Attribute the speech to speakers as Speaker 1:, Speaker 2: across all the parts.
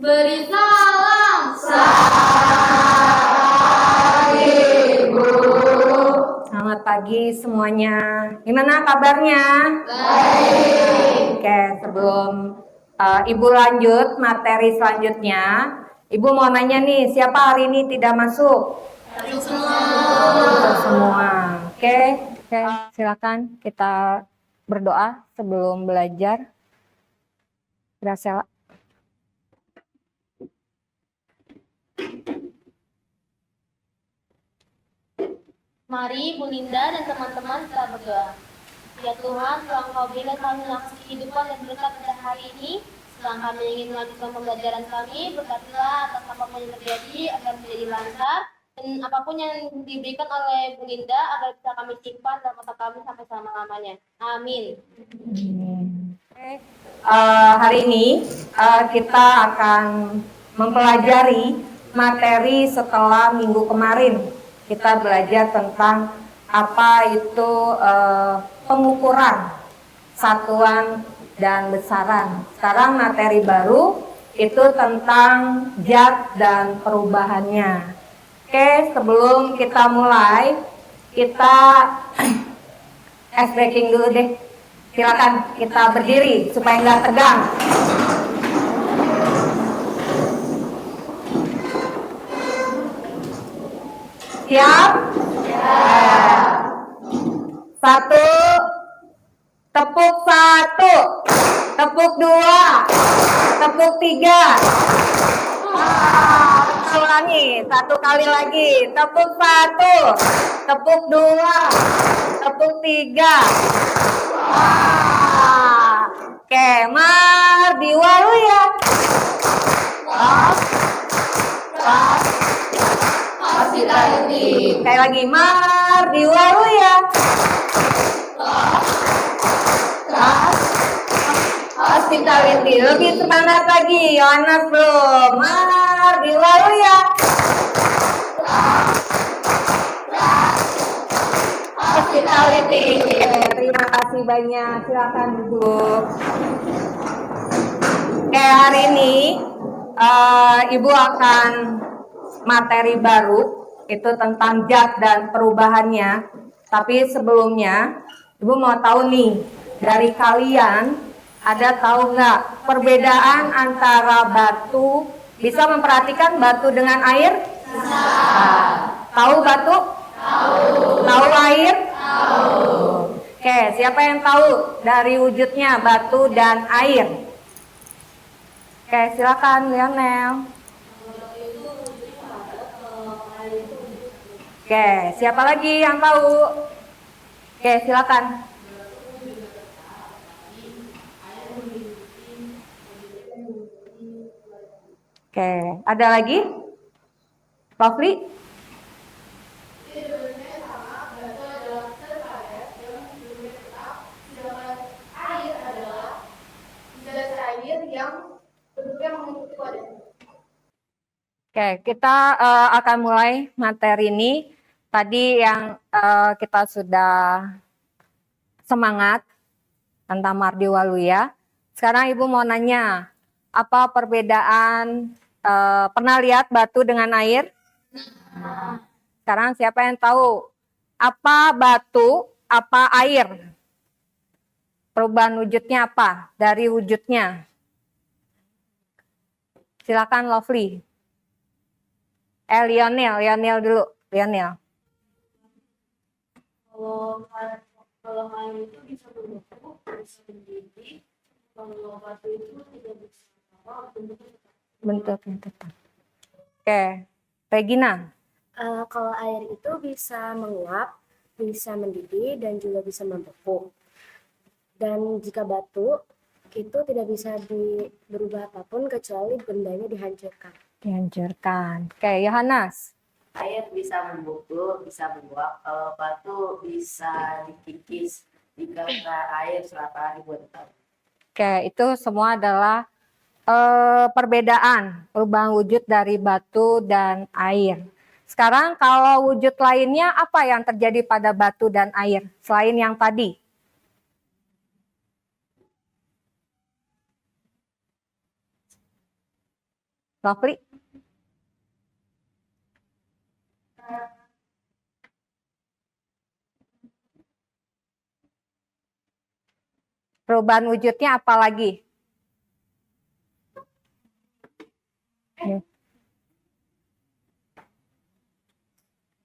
Speaker 1: Beri salam.
Speaker 2: Selamat pagi semuanya. Gimana kabarnya?
Speaker 1: Baik.
Speaker 2: Oke, sebelum Ibu lanjut materi selanjutnya, Ibu mau nanya nih, siapa hari ini tidak masuk? Semua. Oke, silakan kita berdoa sebelum belajar. Graciela.
Speaker 1: Mari Bu Linda dan teman-teman kita berdoa. Ya Tuhan, telah Engkau berikan kami nafas kehidupan dan berkat pada hari ini. Setelah kami ingin melanjutkan pembelajaran kami, berkatilah atas apapun yang terjadi agar menjadi lancar. Dan apapun yang diberikan oleh Bu Linda agar bisa kami simpan dalam otak kami sampai selama-lamanya. Amin.
Speaker 2: Hari ini kita akan mempelajari materi setelah minggu kemarin. Kita belajar tentang apa itu pengukuran satuan dan besaran. Sekarang materi baru itu tentang zat dan perubahannya. Oke, sebelum kita mulai, kita ice breaking dulu deh. Silakan kita berdiri supaya nggak tegang. Siap? Satu, tepuk satu, tepuk dua, tepuk tiga. Kita ulangi, satu kali lagi. Tepuk satu, tepuk dua, tepuk tiga. Oke, Mardi Waluya. Sekali lagi, Mardi Waluya. Hospitality. Lebih semangat lagi, Yohanes belum. Mardi Waluya. Hospitality. Terima kasih banyak. Silakan duduk. Oke, hari ini Ibu akan materi baru itu tentang zat dan perubahannya. Tapi sebelumnya Ibu mau tahu nih, dari kalian ada tahu nggak perbedaan antara batu, bisa memperhatikan batu dengan air? Tahu batu? Tahu air? Oke, siapa yang tahu dari wujudnya batu dan air? Oke, silakan Lionel. Oke, siapa lagi yang tahu? Oke, silakan. Oke, ada lagi? Lovely? Oke, kita akan mulai materi ini. Tadi yang kita sudah semangat tentang Mardi Waluya. Sekarang Ibu mau nanya, apa perbedaan pernah lihat batu dengan air? Sekarang siapa yang tahu apa batu, apa air? Perubahan wujudnya apa dari wujudnya? Silakan Lovely. Lionel dulu. Lionel.
Speaker 1: Kalau air itu bisa berbentuk, bisa mendidih. Kalau batu itu tidak bisa
Speaker 2: bentuknya tetap. Oke, Regina.
Speaker 3: Kalau air itu bisa menguap, bisa mendidih, dan juga bisa membeku. Dan jika batu, itu tidak bisa berubah apapun kecuali bendanya dihancurkan.
Speaker 2: Oke, Yohanes.
Speaker 4: Air bisa membeku, bisa menguap. Kalau batu bisa dikikis jika air selama ribuan tahun.
Speaker 2: Oke, itu semua adalah perbedaan perubahan wujud dari batu dan air. Sekarang kalau wujud lainnya apa yang terjadi pada batu dan air selain yang tadi? Lovely? Perubahan wujudnya apa lagi?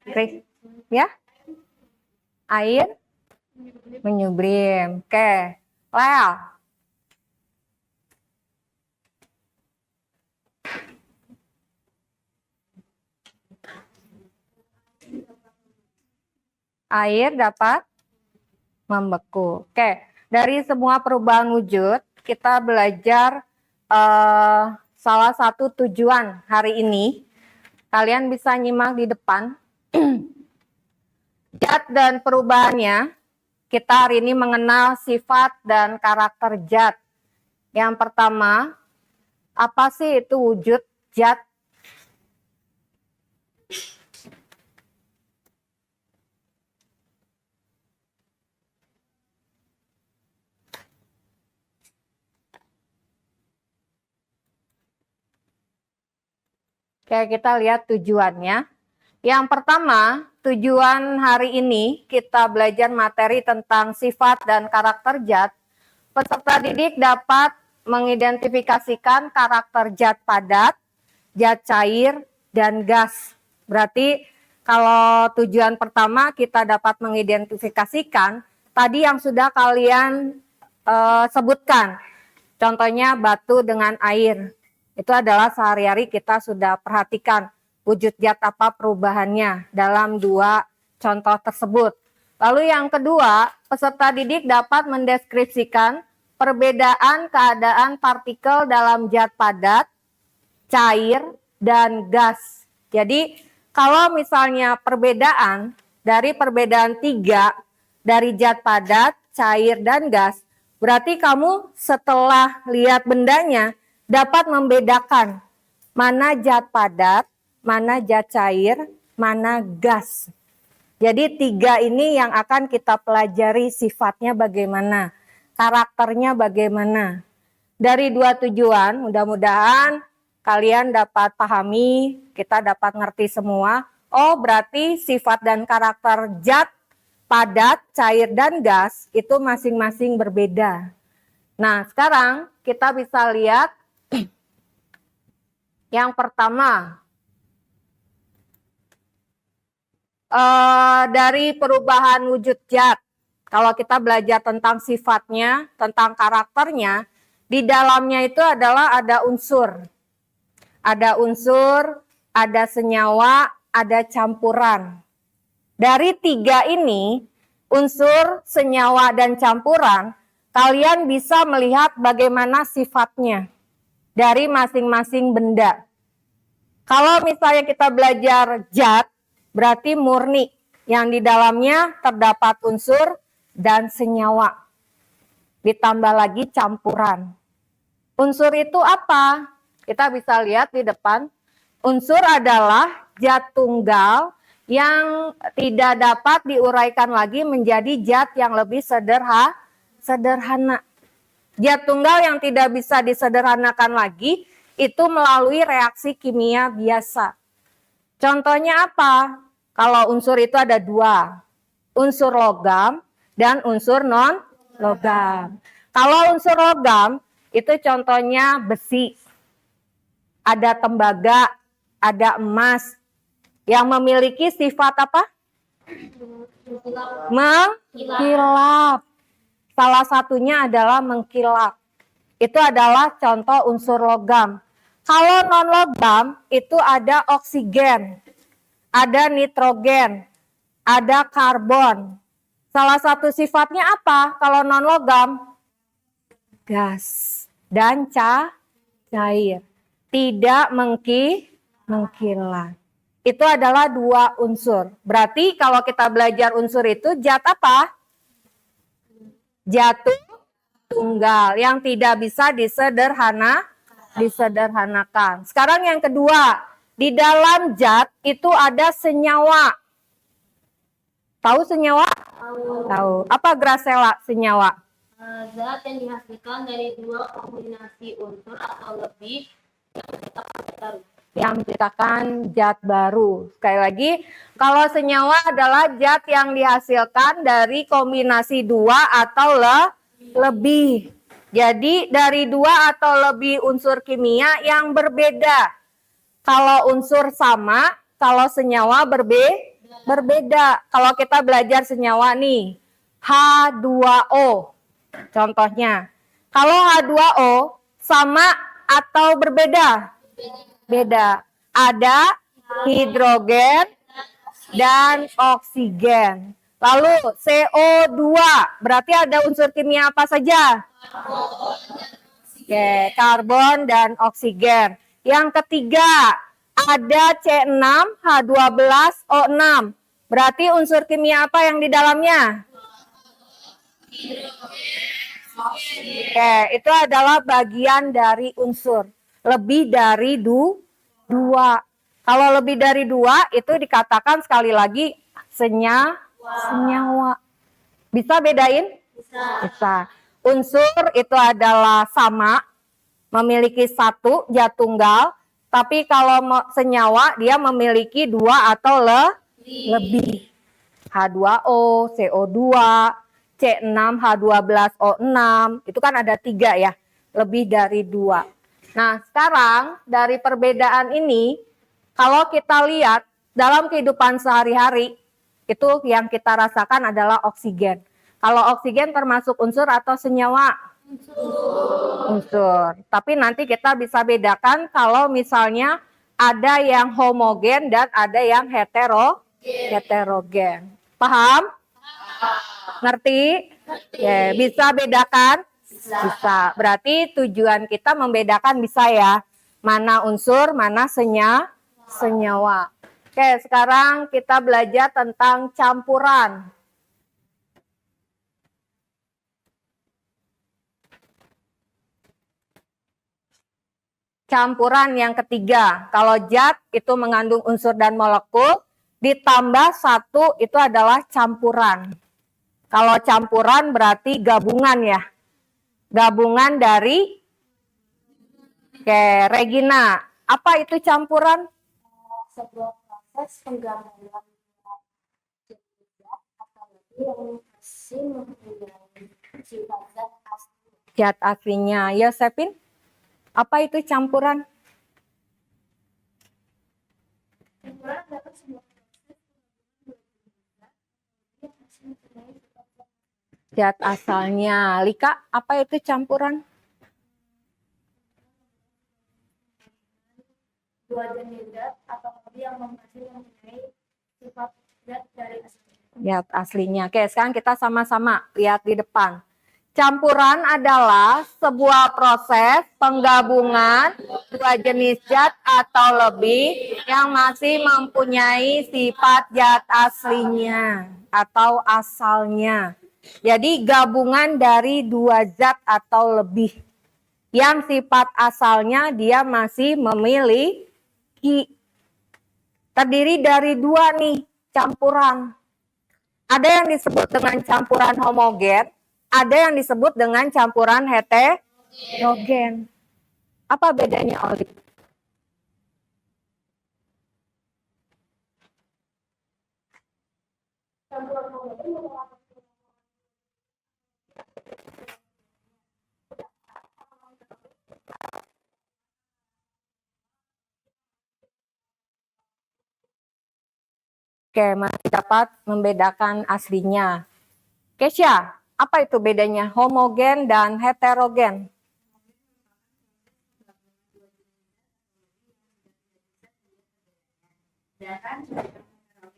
Speaker 2: Chris, ya? Air menyublim. Oke. Lel. Air dapat membeku. Oke, dari semua perubahan wujud, kita belajar salah satu tujuan hari ini. Kalian bisa nyimak di depan. Zat dan perubahannya, kita hari ini mengenal sifat dan karakter zat. Yang pertama, apa sih itu wujud zat? Oke, kita lihat tujuannya. Yang pertama, tujuan hari ini kita belajar materi tentang sifat dan karakter zat. Peserta didik dapat mengidentifikasikan karakter zat padat, zat cair, dan gas. Berarti kalau tujuan pertama kita dapat mengidentifikasikan tadi yang sudah kalian sebutkan. Contohnya batu dengan air. Itu adalah sehari-hari kita sudah perhatikan wujud zat apa perubahannya dalam dua contoh tersebut. Lalu yang kedua, peserta didik dapat mendeskripsikan perbedaan keadaan partikel dalam zat padat, cair, dan gas. Jadi kalau misalnya perbedaan dari perbedaan tiga dari zat padat, cair, dan gas, berarti kamu setelah lihat bendanya dapat membedakan mana zat padat, mana zat cair, mana gas. Jadi tiga ini yang akan kita pelajari sifatnya bagaimana, karakternya bagaimana. Dari dua tujuan, mudah-mudahan kalian dapat pahami, kita dapat ngerti semua. Oh, berarti sifat dan karakter zat, padat, cair, dan gas itu masing-masing berbeda. Nah, sekarang kita bisa lihat yang pertama, dari perubahan wujud zat. Kalau kita belajar tentang sifatnya, tentang karakternya, di dalamnya itu adalah ada unsur. Ada unsur, ada senyawa, ada campuran. Dari tiga ini, unsur, senyawa, dan campuran, kalian bisa melihat bagaimana sifatnya dari masing-masing benda. Kalau misalnya kita belajar zat, berarti murni, yang di dalamnya terdapat unsur dan senyawa. Ditambah lagi campuran. Unsur itu apa? Kita bisa lihat di depan. Unsur adalah zat tunggal yang tidak dapat diuraikan lagi menjadi zat yang lebih sederhana. Zat tunggal yang tidak bisa disederhanakan lagi itu melalui reaksi kimia biasa. Contohnya apa? Kalau unsur itu ada dua, unsur logam dan unsur non-logam. Kalau unsur logam itu contohnya besi, ada tembaga, ada emas yang memiliki sifat apa? Mengkilap. Salah satunya adalah mengkilap. Itu adalah contoh unsur logam. Kalau non-logam itu ada oksigen, ada nitrogen, ada karbon. Salah satu sifatnya apa kalau non-logam? Gas dan cair. Tidak mengkilat. Itu adalah dua unsur. Berarti kalau kita belajar unsur itu zat apa? Zat tunggal yang tidak bisa disederhanakan. Sekarang yang kedua, di dalam zat itu ada senyawa. Tahu senyawa? Tahu. Apa Graciela senyawa?
Speaker 1: Zat yang dihasilkan dari dua kombinasi unsur atau lebih
Speaker 2: yang menciptakan zat baru. Sekali lagi, kalau senyawa adalah zat yang dihasilkan dari kombinasi dua atau lebih. Jadi dari dua atau lebih unsur kimia yang berbeda. Kalau unsur sama, kalau senyawa berbeda. Kalau kita belajar senyawa nih, H2O contohnya. Kalau H2O sama atau berbeda? Beda. Ada hidrogen dan oksigen. Lalu CO2 berarti ada unsur kimia apa saja? Oke, karbon dan oksigen. Yang ketiga, ada C6H12O6. Berarti unsur kimia apa yang di dalamnya? Oke, itu adalah bagian dari unsur. Lebih dari dua. Kalau lebih dari dua, itu dikatakan sekali lagi senyawa. Bisa bedain? Bisa. Unsur itu adalah sama, memiliki satu zat tunggal, tapi kalau senyawa dia memiliki dua atau lebih. H2O, CO2, C6H12O6, itu kan ada 3 ya, lebih dari 2. Nah, sekarang dari perbedaan ini, kalau kita lihat dalam kehidupan sehari-hari, itu yang kita rasakan adalah oksigen. Kalau oksigen termasuk unsur atau senyawa? Unsur. Tapi nanti kita bisa bedakan kalau misalnya ada yang homogen dan ada yang heterogen. Paham? Ngerti? Ya, bisa bedakan? Bisa. Berarti tujuan kita membedakan bisa ya. Mana unsur, mana senyawa. Oke, sekarang kita belajar tentang campuran. Campuran yang ketiga, kalau zat itu mengandung unsur dan molekul, ditambah satu itu adalah campuran. Kalau campuran berarti gabungan ya. Gabungan dari, oke, Regina, apa itu campuran?
Speaker 3: Sebuah proses penggabungan zat atau yang masih mempunyai sifat zat asli.
Speaker 2: Zat aslinya. Yosepin, apa itu campuran?
Speaker 3: Campuran adalah sebuah proses penggabungan
Speaker 2: Zat asalnya. Lika, apa itu campuran?
Speaker 3: dua jenis zat atau lebih yang masih mempunyai sifat zat dari asalnya.
Speaker 2: Zat aslinya. Oke, sekarang kita sama-sama lihat di depan. Campuran adalah sebuah proses penggabungan dua jenis zat atau lebih yang masih mempunyai sifat zat aslinya atau asalnya. Jadi gabungan dari dua zat atau lebih yang sifat asalnya dia masih memiliki. Terdiri dari dua nih campuran. Ada yang disebut dengan campuran homogen, ada yang disebut dengan campuran heterogen. Apa bedanya, Oli?
Speaker 3: Campuran homogen merupakan
Speaker 2: Oke, masih dapat membedakan aslinya. Kesya, apa itu bedanya homogen dan heterogen?
Speaker 4: Sedangkan heterogen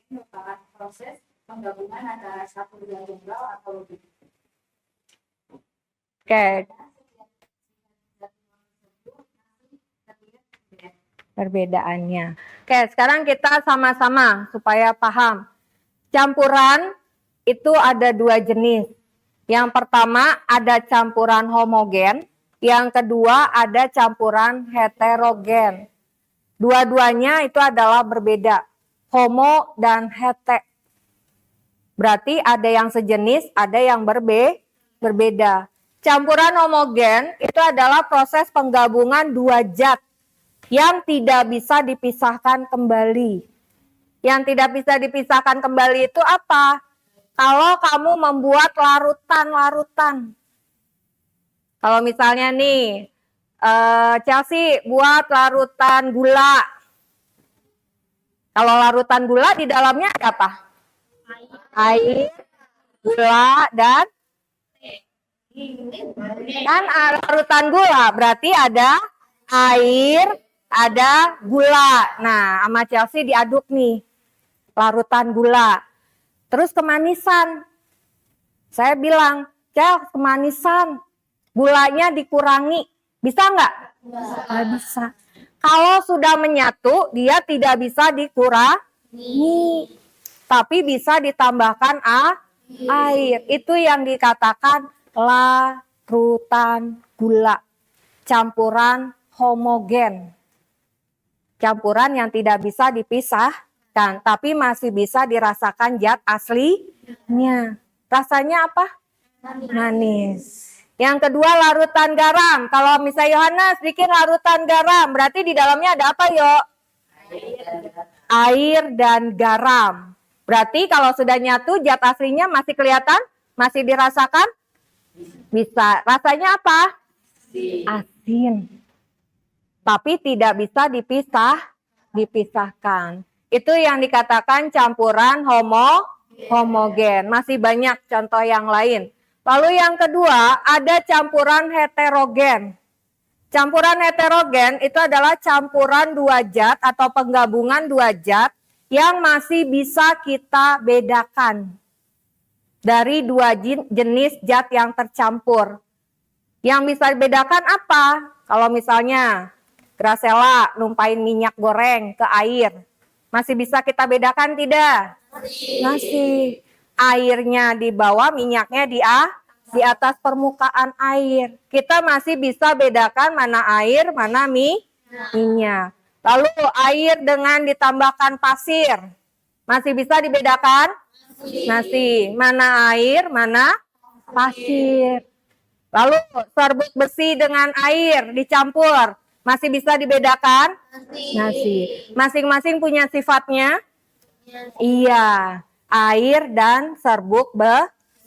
Speaker 4: merupakan proses penggabungan antara satu zat tunggal atau lebih.
Speaker 2: Oke, perbedaannya. Oke, sekarang kita sama-sama supaya paham. Campuran itu ada dua jenis. Yang pertama ada campuran homogen, yang kedua ada campuran heterogen. Dua-duanya itu adalah berbeda, homo dan hete. Berarti ada yang sejenis, ada yang berbeda. Campuran homogen itu adalah proses penggabungan dua zat yang tidak bisa dipisahkan kembali. Yang tidak bisa dipisahkan kembali itu apa? Kalau kamu membuat larutan-larutan. Kalau misalnya nih, Chelsea buat larutan gula. Kalau larutan gula di dalamnya ada apa? Air, gula, dan kan larutan gula. Berarti ada air, ada gula. Nah, sama Chelsea diaduk nih. Larutan gula. Terus kemanisan. Saya bilang, Chelsea kemanisan. Gulanya dikurangi. Bisa nggak? Nggak bisa. Kalau sudah menyatu, dia tidak bisa dikurangi. Tapi bisa ditambahkan air. Itu yang dikatakan larutan gula. Campuran homogen. Campuran yang tidak bisa dipisahkan. Tapi masih bisa dirasakan zat aslinya. Rasanya apa? Manis. Yang kedua larutan garam. Kalau misalnya Yohanes bikin larutan garam, berarti di dalamnya ada apa, Yo? Air dan garam. Berarti kalau sudah nyatu, zat aslinya masih kelihatan? Masih dirasakan? Bisa. Rasanya apa? Asin. Tapi tidak bisa dipisahkan. Itu yang dikatakan campuran homogen. Masih banyak contoh yang lain. Lalu yang kedua, ada campuran heterogen. Campuran heterogen itu adalah campuran dua zat atau penggabungan dua zat yang masih bisa kita bedakan dari dua jenis zat yang tercampur. Yang bisa dibedakan apa? Kalau misalnya Gracella numpain minyak goreng ke air, masih bisa kita bedakan tidak? Masih. Airnya di bawah, minyaknya di atas permukaan air. Kita masih bisa bedakan mana air, mana minyak. Lalu air dengan ditambahkan pasir, masih bisa dibedakan? Masih. Mana air, mana pasir. Lalu serbuk besi dengan air dicampur, masih bisa dibedakan? Masih. Masing-masing punya sifatnya? Iya. Air dan serbuk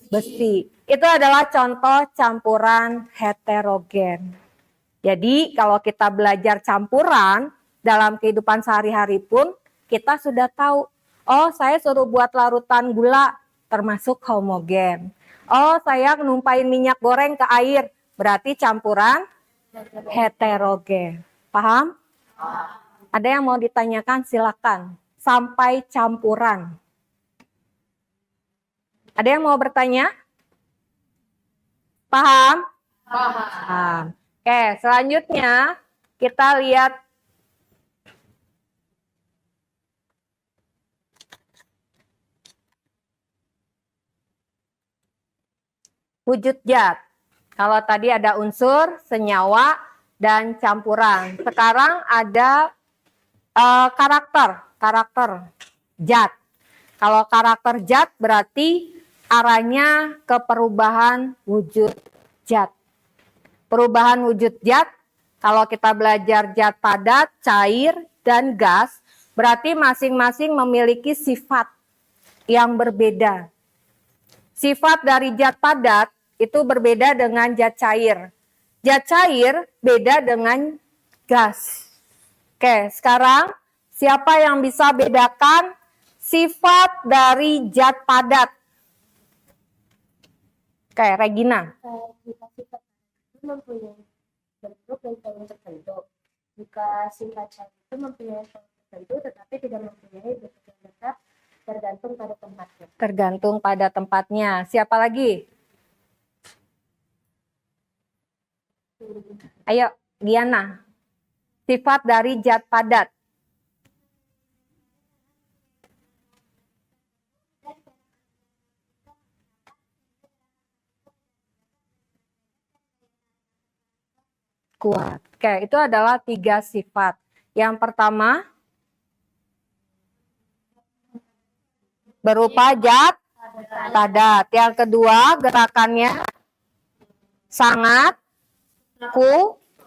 Speaker 2: besi. Itu adalah contoh campuran heterogen. Jadi kalau kita belajar campuran dalam kehidupan sehari-hari pun kita sudah tahu, oh saya suruh buat larutan gula termasuk homogen. Oh saya numpain minyak goreng ke air berarti campuran heterogen. Paham? Ada yang mau ditanyakan silakan. Sampai campuran. Ada yang mau bertanya? Paham? Paham. Oke, selanjutnya kita lihat wujud zat. Kalau tadi ada unsur, senyawa, dan campuran. Sekarang ada karakter zat. Kalau karakter zat berarti arahnya ke perubahan wujud zat. Perubahan wujud zat, kalau kita belajar zat padat, cair, dan gas, berarti masing-masing memiliki sifat yang berbeda. Sifat dari zat padat itu berbeda dengan zat cair. Zat cair beda dengan gas. Oke, sekarang siapa yang bisa bedakan sifat dari zat padat? Oke, Regina.
Speaker 3: Jika sifat itu mempunyai bentuk dan form tertentu. Jika sifat cair itu mempunyai form tertentu tetapi tidak mempunyai bentuk yang tetap, tergantung pada tempatnya.
Speaker 2: Tergantung pada tempatnya. Siapa lagi? Ayo, Diana. Sifat dari zat padat. Kuat. Oke, itu adalah 3 sifat. Yang pertama, berupa zat padat. Yang kedua, gerakannya sangat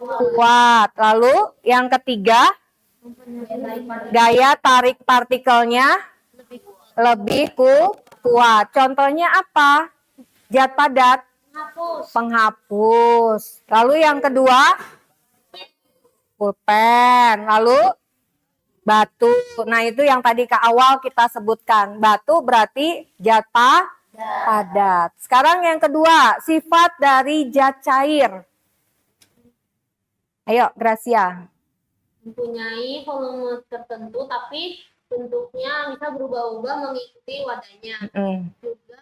Speaker 2: kuat. Lalu yang ketiga, gaya tarik partikelnya lebih kuat. Contohnya apa? Zat padat, penghapus. Lalu yang kedua, pulpen. Lalu batu. Nah, itu yang tadi ke awal kita sebutkan. Batu berarti zat padat. Sekarang yang kedua, sifat dari zat cair. Ayo, Gracia.
Speaker 1: Mempunyai volume tertentu tapi bentuknya bisa berubah-ubah mengikuti wadahnya. Juga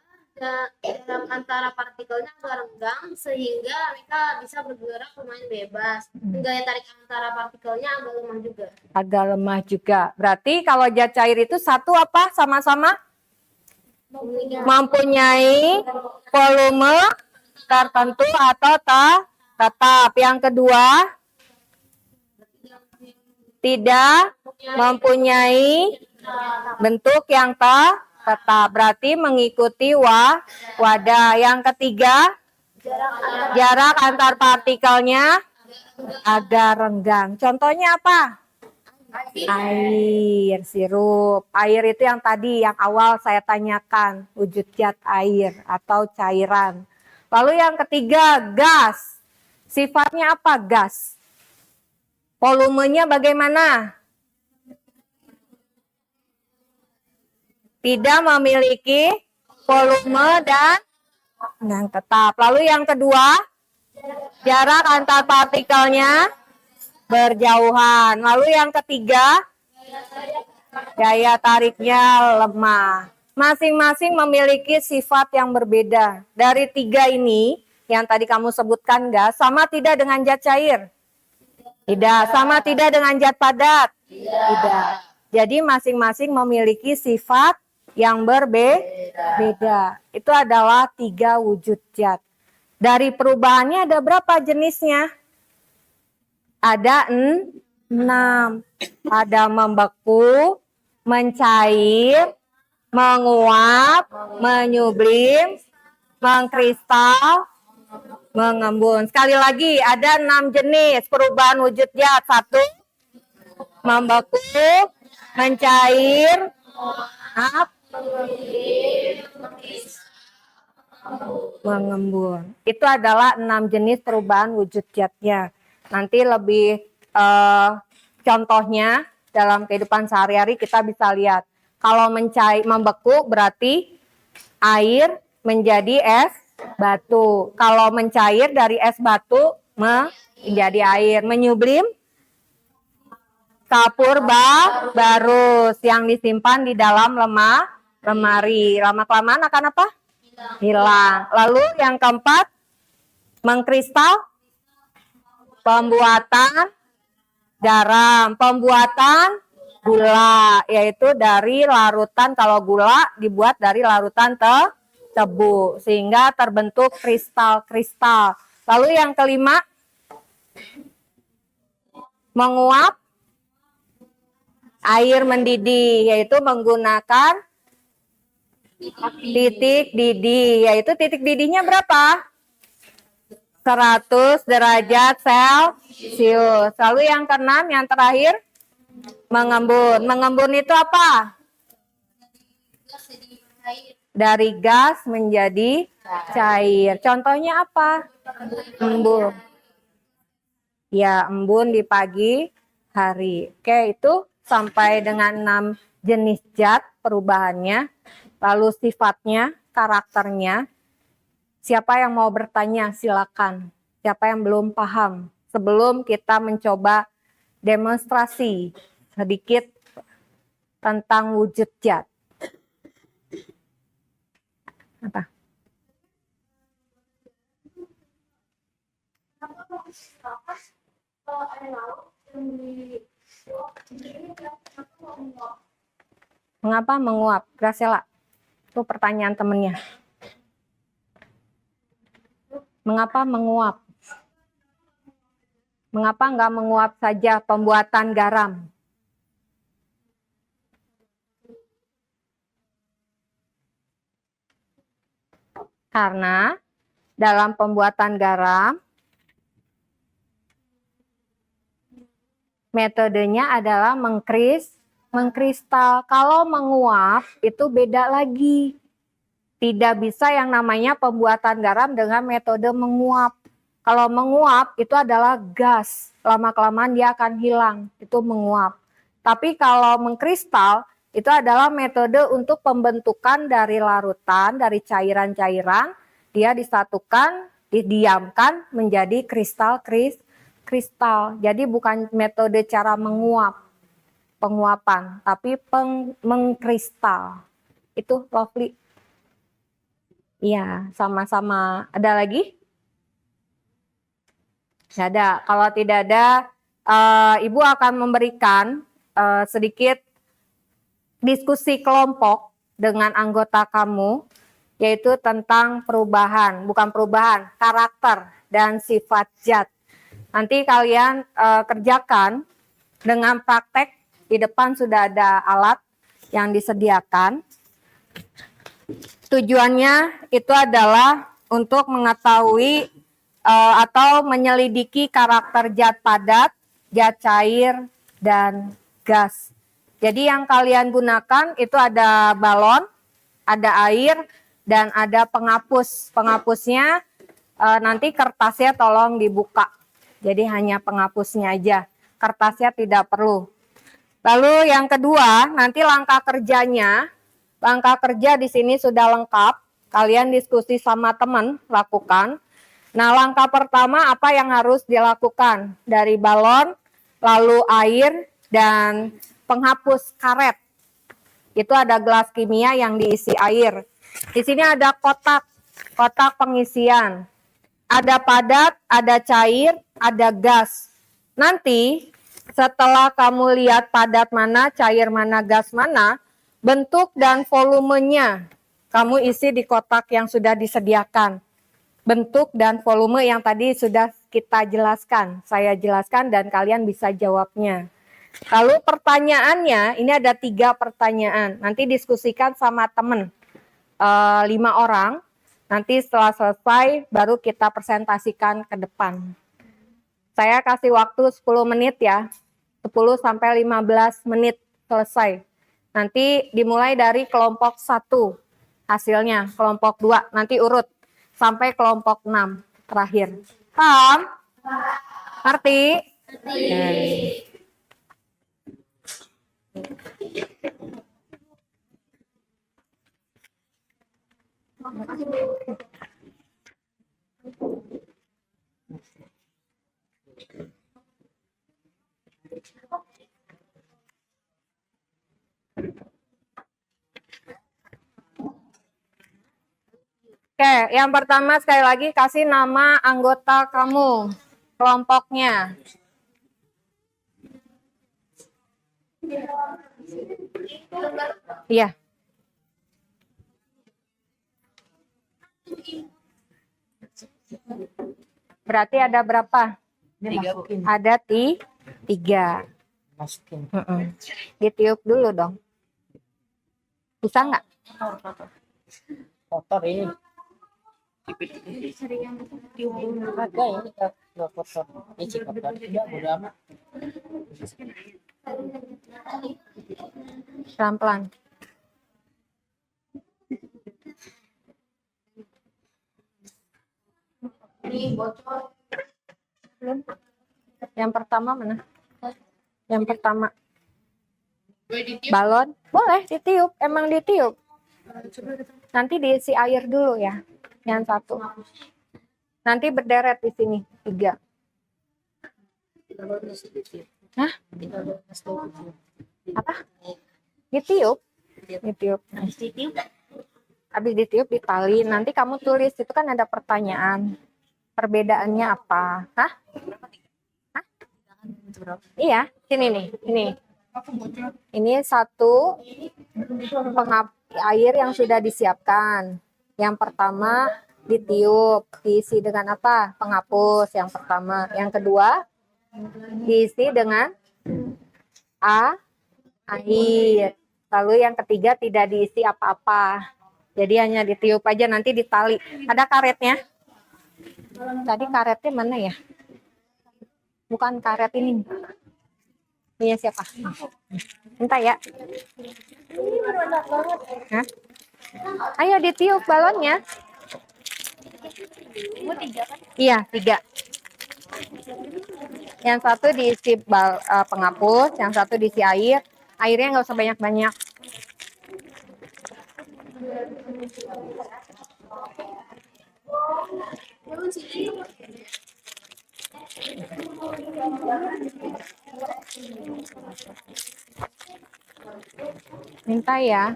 Speaker 1: jarak antara partikelnya agak renggang sehingga mereka bisa bergerak lumayan bebas. Gaya tarik antara partikelnya agak lemah juga.
Speaker 2: Agak lemah juga. Berarti kalau zat cair itu satu apa sama-sama? Mempunyai volume tertentu atau tetap. Yang kedua, tidak mempunyai bentuk yang tetap. Berarti mengikuti wadah. Yang ketiga, jarak antar partikelnya agak renggang. Contohnya apa? Air, sirup. Air itu yang tadi, yang awal saya tanyakan, wujud zat air atau cairan. Lalu yang ketiga, gas. Sifatnya apa gas? Volumenya bagaimana? Tidak memiliki volume dan yang tetap. Lalu yang kedua, jarak antar partikelnya berjauhan. Lalu yang ketiga, gaya tariknya lemah. Masing-masing memiliki sifat yang berbeda. Dari tiga ini, yang tadi kamu sebutkan gas, sama tidak dengan zat cair? Tidak. Sama tidak dengan zat padat? Tidak. Jadi masing-masing memiliki sifat yang berbeda. Itu adalah tiga wujud zat. Dari perubahannya ada berapa jenisnya? Ada 6. Ada membeku, mencair, menguap, menyublim, mengkristal, mengembun. Sekali lagi, ada 6 jenis perubahan wujud zat. 1, membeku, mencair, mengembun. Itu adalah 6 jenis perubahan wujud zatnya. Nanti lebih contohnya dalam kehidupan sehari-hari kita bisa lihat. Kalau membeku berarti air menjadi es batu. Kalau mencair dari es batu menjadi air. Menyublim kapur barus yang disimpan di dalam lemari. Lama-kelamaan akan apa? Hilang. Lalu yang keempat, mengkristal, pembuatan garam, pembuatan gula, yaitu dari larutan, kalau gula dibuat dari larutan tebu, sehingga terbentuk kristal-kristal. Lalu yang kelima, menguap, air mendidih, yaitu menggunakan titik didih, yaitu titik didihnya berapa? 100 derajat Celcius. Lalu yang keenam, yang terakhir, mengembun. Mengembun itu apa? Dari gas menjadi cair. Contohnya apa? Embun. Ya, embun di pagi hari. Oke, itu sampai dengan 6 jenis zat perubahannya. Lalu sifatnya, karakternya. Siapa yang mau bertanya, silakan. Siapa yang belum paham? Sebelum kita mencoba demonstrasi sedikit tentang wujud zat. Apa? Mengapa menguap? Graciela, itu pertanyaan temennya. Mengapa menguap? Mengapa enggak menguap saja pembuatan garam? Karena dalam pembuatan garam Metodenya adalah mengkristal. Kalau menguap itu beda lagi. Tidak bisa yang namanya pembuatan garam dengan metode menguap. Kalau menguap itu adalah gas. Lama-kelamaan dia akan hilang. Itu menguap. Tapi kalau mengkristal itu adalah metode untuk pembentukan dari larutan, dari cairan-cairan. Dia disatukan, didiamkan menjadi kristal. Jadi bukan metode cara penguapan, tapi mengkristal. Itu Lovely. Iya, sama-sama. Ada lagi? Tidak ada. Kalau tidak ada, Ibu akan memberikan sedikit diskusi kelompok dengan anggota kamu, yaitu tentang karakter dan sifat zat. Nanti kalian kerjakan dengan praktek. Di depan sudah ada alat yang disediakan. Tujuannya itu adalah untuk mengetahui atau menyelidiki karakter zat padat, zat cair, dan gas. Jadi yang kalian gunakan itu ada balon, ada air, dan ada penghapus. Penghapusnya nanti kertasnya tolong dibuka. Jadi hanya penghapusnya aja. Kertasnya tidak perlu. Lalu yang kedua, nanti langkah kerjanya. Langkah kerja di sini sudah lengkap. Kalian diskusi sama teman, lakukan. Nah, langkah pertama apa yang harus dilakukan? Dari balon, lalu air, dan penghapus karet. Itu ada gelas kimia yang diisi air. Di sini ada kotak pengisian. Ada padat, ada cair, ada gas. Nanti setelah kamu lihat padat mana, cair mana, gas mana, bentuk dan volumenya kamu isi di kotak yang sudah disediakan. Bentuk dan volume yang tadi sudah kita jelaskan. Saya jelaskan dan kalian bisa jawabnya. Lalu pertanyaannya, ini ada 3 pertanyaan. Nanti diskusikan sama teman 5 orang. Nanti setelah selesai baru kita presentasikan ke depan. Saya kasih waktu 10 menit ya. 10 sampai 15 menit selesai. Nanti dimulai dari kelompok 1 hasilnya, kelompok 2 nanti urut sampai kelompok 6 terakhir. Paham? Ngerti? Oke, yang pertama sekali lagi kasih nama anggota kamu, kelompoknya. Iya. Berarti ada berapa? Ada 3. Ditiup dulu dong. Bisa nggak?
Speaker 5: Kotor ini. Ada ini nggak kotor. Ini kotor. Tidak bodo amat.
Speaker 2: Pelan-pelan.
Speaker 1: Ini bocor.
Speaker 2: Belum. Yang pertama mana? Yang pertama. Balon? Boleh ditiup, emang ditiup. Nanti diisi air dulu ya. Yang 1. Nanti berderet di sini 3. Hah? Apa? Ditiup. Habis ditiup ditali. Nanti kamu tulis, itu kan ada pertanyaan. Perbedaannya apa? Hah? Iya, sini nih. Ini 1 air yang sudah disiapkan. Yang pertama ditiup, diisi dengan apa? Penghapus yang pertama. Yang kedua diisi dengan air. Lalu yang ketiga tidak diisi apa-apa. Jadi hanya ditiup aja, nanti ditali. Ada karetnya? Tadi karetnya mana ya? Bukan karet ini. Punya siapa? Minta ya. Hah? Ayo ditiup balonnya. Iya, 3. Yang satu diisi penghapus, yang satu diisi air. Airnya nggak usah banyak-banyak. Minta ya.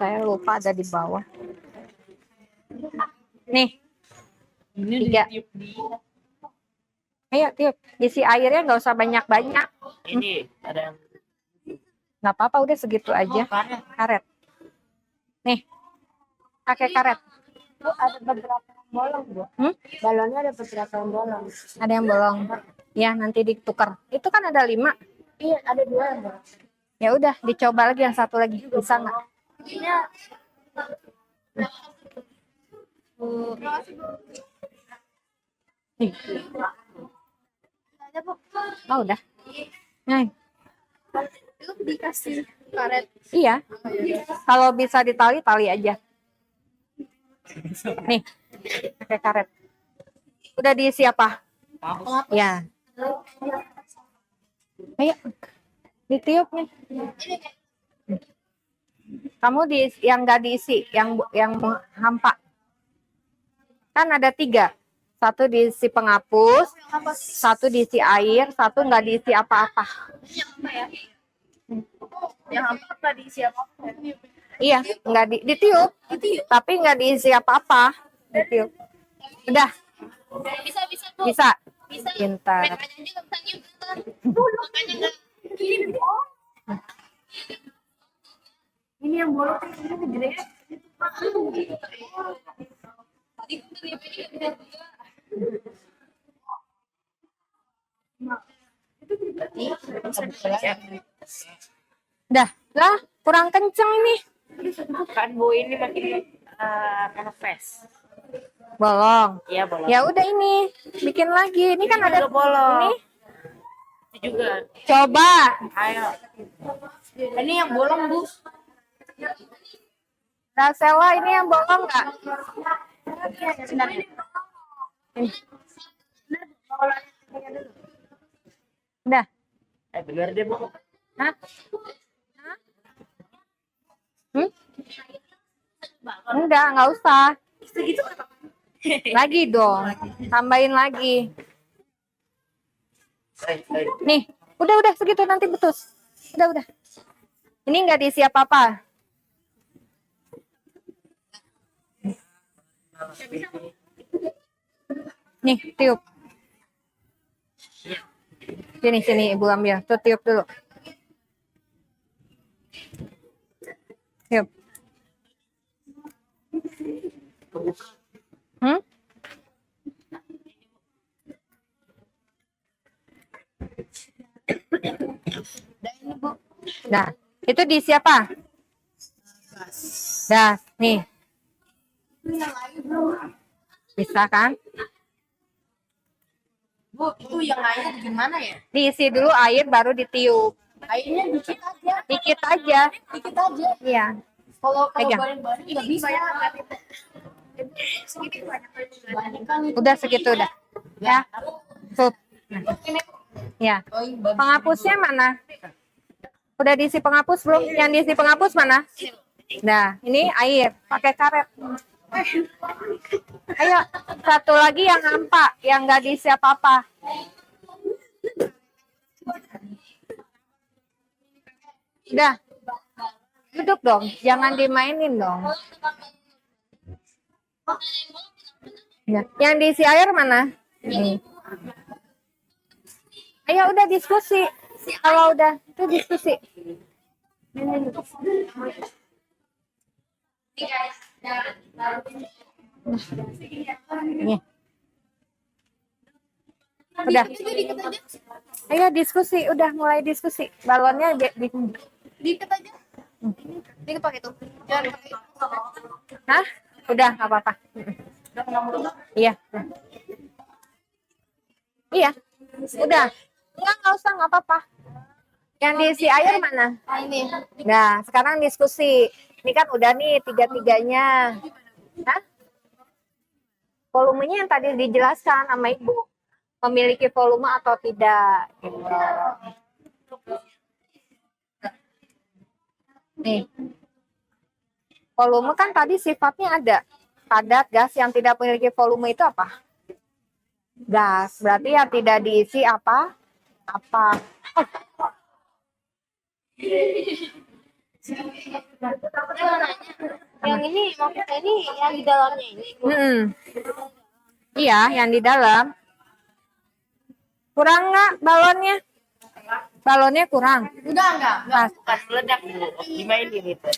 Speaker 2: Saya lupa ada di bawah. Nih, 3. Ayo tiup. Isi airnya nggak usah banyak-banyak.
Speaker 5: Ini ada yang
Speaker 2: Nggak apa-apa, udah segitu aja. Karet. Nih, pakai karet.
Speaker 3: Bu, ada beberapa yang bolong, Bu. Balonnya ada beberapa yang bolong.
Speaker 2: Ada yang bolong. Ya, nanti ditukar. Itu kan ada 5.
Speaker 3: Iya, ada 2 yang bolong.
Speaker 2: Ya udah, dicoba lagi yang satu lagi. Bisa nggak? Nih. Oh, udah. Nah.
Speaker 1: Itu dikasih karet.
Speaker 2: Iya. Kalau bisa ditali, tali aja. Nih, pakai karet. Udah diisi apa? Ya. Ayo, ditiup nih. Kamu yang nggak diisi, yang hampa. Kan ada 3. Satu diisi penghapus, satu diisi air, satu nggak diisi apa-apa.
Speaker 1: Yang hampa nggak diisi apa-apa.
Speaker 2: Iya, nggak ditiup, tapi nggak diisi apa-apa. Ditiup. Udah,
Speaker 1: Bisa Bu.
Speaker 2: bisa.
Speaker 1: Bisa.
Speaker 2: Pintar.
Speaker 1: Makanya juga bisa nyup. Makanya nggak.
Speaker 3: Ini yang bolong ini gede.
Speaker 2: Dah, lah kurang kenceng ini.
Speaker 5: kan Bu ini makin manifest.
Speaker 2: Bolong.
Speaker 5: Iya bolong.
Speaker 2: Ya udah ini, bikin lagi. Ini kan ada
Speaker 5: bolong.
Speaker 2: ini.
Speaker 5: Itu juga.
Speaker 2: Coba.
Speaker 5: Ayo. Ini yang bolong Bu.
Speaker 2: Nah, Sela ini yang bolong nggak? Udah.
Speaker 5: Benar deh Bu.
Speaker 2: Hah? Nggak usah. Lagi dong. Tambahin lagi. Nih, udah segitu nanti betus. Udah. Ini nggak diisi apa-apa. Nih, tiup. Sini, Ibu ambil. Tuh, tiup dulu. Tiup. Nah, itu di siapa? Dah, nih. Bisa kan?
Speaker 1: Bu, itu yang air gimana ya?
Speaker 2: Diisi dulu air baru ditiup.
Speaker 1: Airnya dikit aja.
Speaker 2: Dikit aja.
Speaker 1: Dikit aja.
Speaker 2: Iya.
Speaker 1: Kalau
Speaker 2: Pegang.
Speaker 1: banyak-banyak nggak bisa. Banyak kan itu.
Speaker 2: Udah segitu udah. Ya. Tuh. Ya. Penghapusnya mana? Udah diisi penghapus belum? Yang diisi penghapus mana? Nah, ini air. Pakai karet. Ayo, satu lagi yang hampa, yang nggak diisi apa-apa. Udah. Duduk dong, jangan dimainin dong. Ya. Yang diisi air mana? Nih. Ayo udah diskusi. Kalau udah itu diskusi. Nih. Udah. Ayo diskusi, udah mulai diskusi. Balonnya
Speaker 1: Dikit aja. Dikit pakai itu. Jangan pakai.
Speaker 2: Hah? Udah, nggak apa-apa. Iya. Iya. Udah. Nggak usah, nggak apa-apa. Yang diisi air mana?
Speaker 1: Ini.
Speaker 2: Nah, sekarang diskusi. Ini kan udah nih tiga-tiganya. Hah? Volumenya yang tadi dijelaskan sama Ibu. Memiliki volume atau tidak. Gitu. Nih. Volume kan tadi sifatnya ada. Padat, gas, yang tidak memiliki volume itu apa? Gas. Berarti yang tidak diisi apa? Apa?
Speaker 1: Yang ini maksudnya ini yang di dalamnya ini.
Speaker 2: Iya, yang di dalam. Kurang nggak balonnya? Balonnya kurang.
Speaker 4: Enggak.
Speaker 2: Pas.
Speaker 4: Bukan meledak, Bu. Dimainin itu.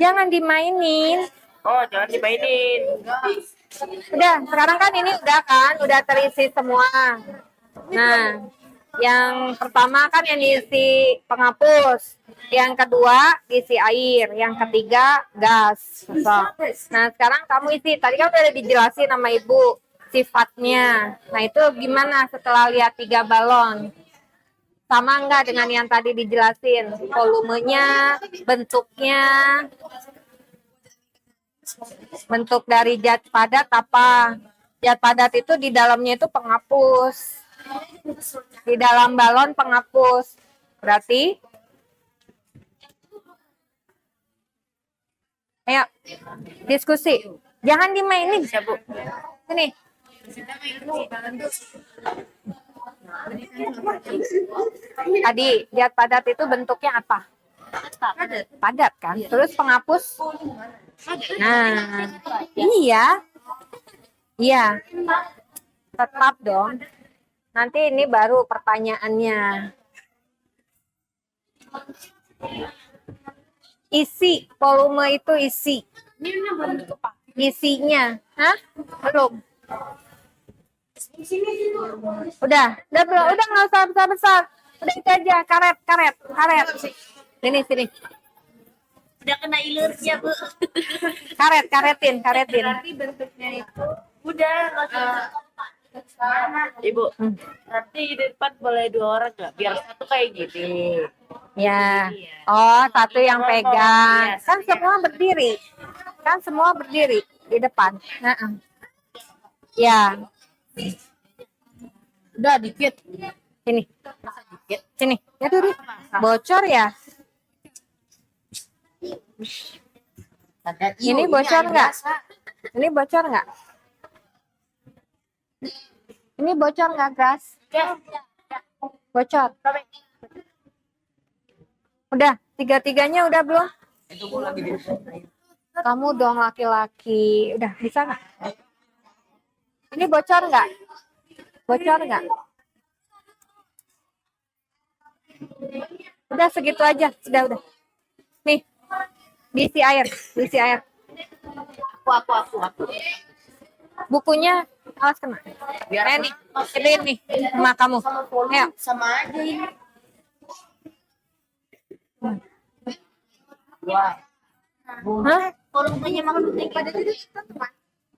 Speaker 2: Jangan dimainin.
Speaker 4: Oh, jangan dimainin.
Speaker 2: Udah, sekarang kan ini udah terisi semua. Nah, yang pertama kan yang diisi penghapus, yang kedua diisi air, yang ketiga gas. Nah, sekarang kamu isi. Tadi kan udah dijelasin sama Ibu sifatnya. Nah, itu gimana setelah lihat 3 balon? Sama enggak dengan yang tadi dijelasin? Volumenya, bentuknya, bentuk dari zat padat apa? Zat padat itu di dalamnya itu penghapus. Di dalam balon penghapus. Berarti ayo diskusi. Jangan dimainin. Sini. Tadi zat padat itu bentuknya apa? Padat kan? Terus penghapus? Nah, iya. Iya. Tetap dong. Nanti ini baru pertanyaannya. Isi, volume itu isi. Isinya. Hah? Belum. Udah belum, udah nggak usah besar-besar. Udah itu aja, karet. Sini.
Speaker 4: Udah kena ilernya, Bu.
Speaker 2: Karetin.
Speaker 4: Berarti bentuknya itu udah Ibu, nanti di depan boleh 2 orang nggak? Biar satu kayak gini.
Speaker 2: Ya.
Speaker 4: Iya.
Speaker 2: Oh, satu yang pegang.
Speaker 4: Iya,
Speaker 2: Kan semua berdiri di depan. Ya.
Speaker 4: Udah dikit.
Speaker 2: Sini. Sini. Ya dulu. Bocor ya? Ini bocor nggak? Ini bocor nggak? Ini bocor nggak, gas? Bocor. Udah, tiga-tiganya udah belum? Kamu dong laki-laki. Udah, bisa nggak? Ini bocor nggak? Bocor nggak? Udah segitu aja. Udah. Nih, diisi air.
Speaker 4: Aku.
Speaker 2: Bukunya awas kena.
Speaker 4: Biar
Speaker 2: Nih, ini sama kamu. Ayo.
Speaker 4: sama aja ini. Wah.
Speaker 2: Hah?
Speaker 1: Volumenya maksudnya pada itu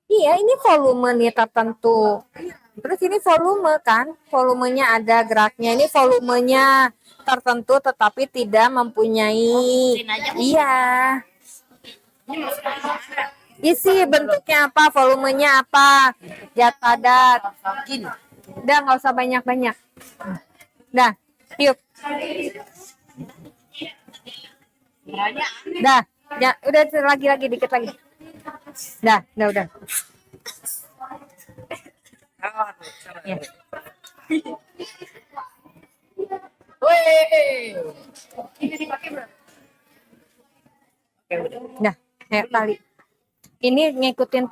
Speaker 2: Iya, ini volume nih tertentu. Terus ini volume kan, volumenya ada geraknya. Ini volumenya tertentu tetapi tidak mempunyai. Iya. Isi bentuknya apa, volumenya apa, zat padat. Udah nggak usah banyak-banyak. Dah, yuk. Dah, ya, udah lagi dikit lagi. Dah. Ya. Nah, ayo tali. Ini ngikutin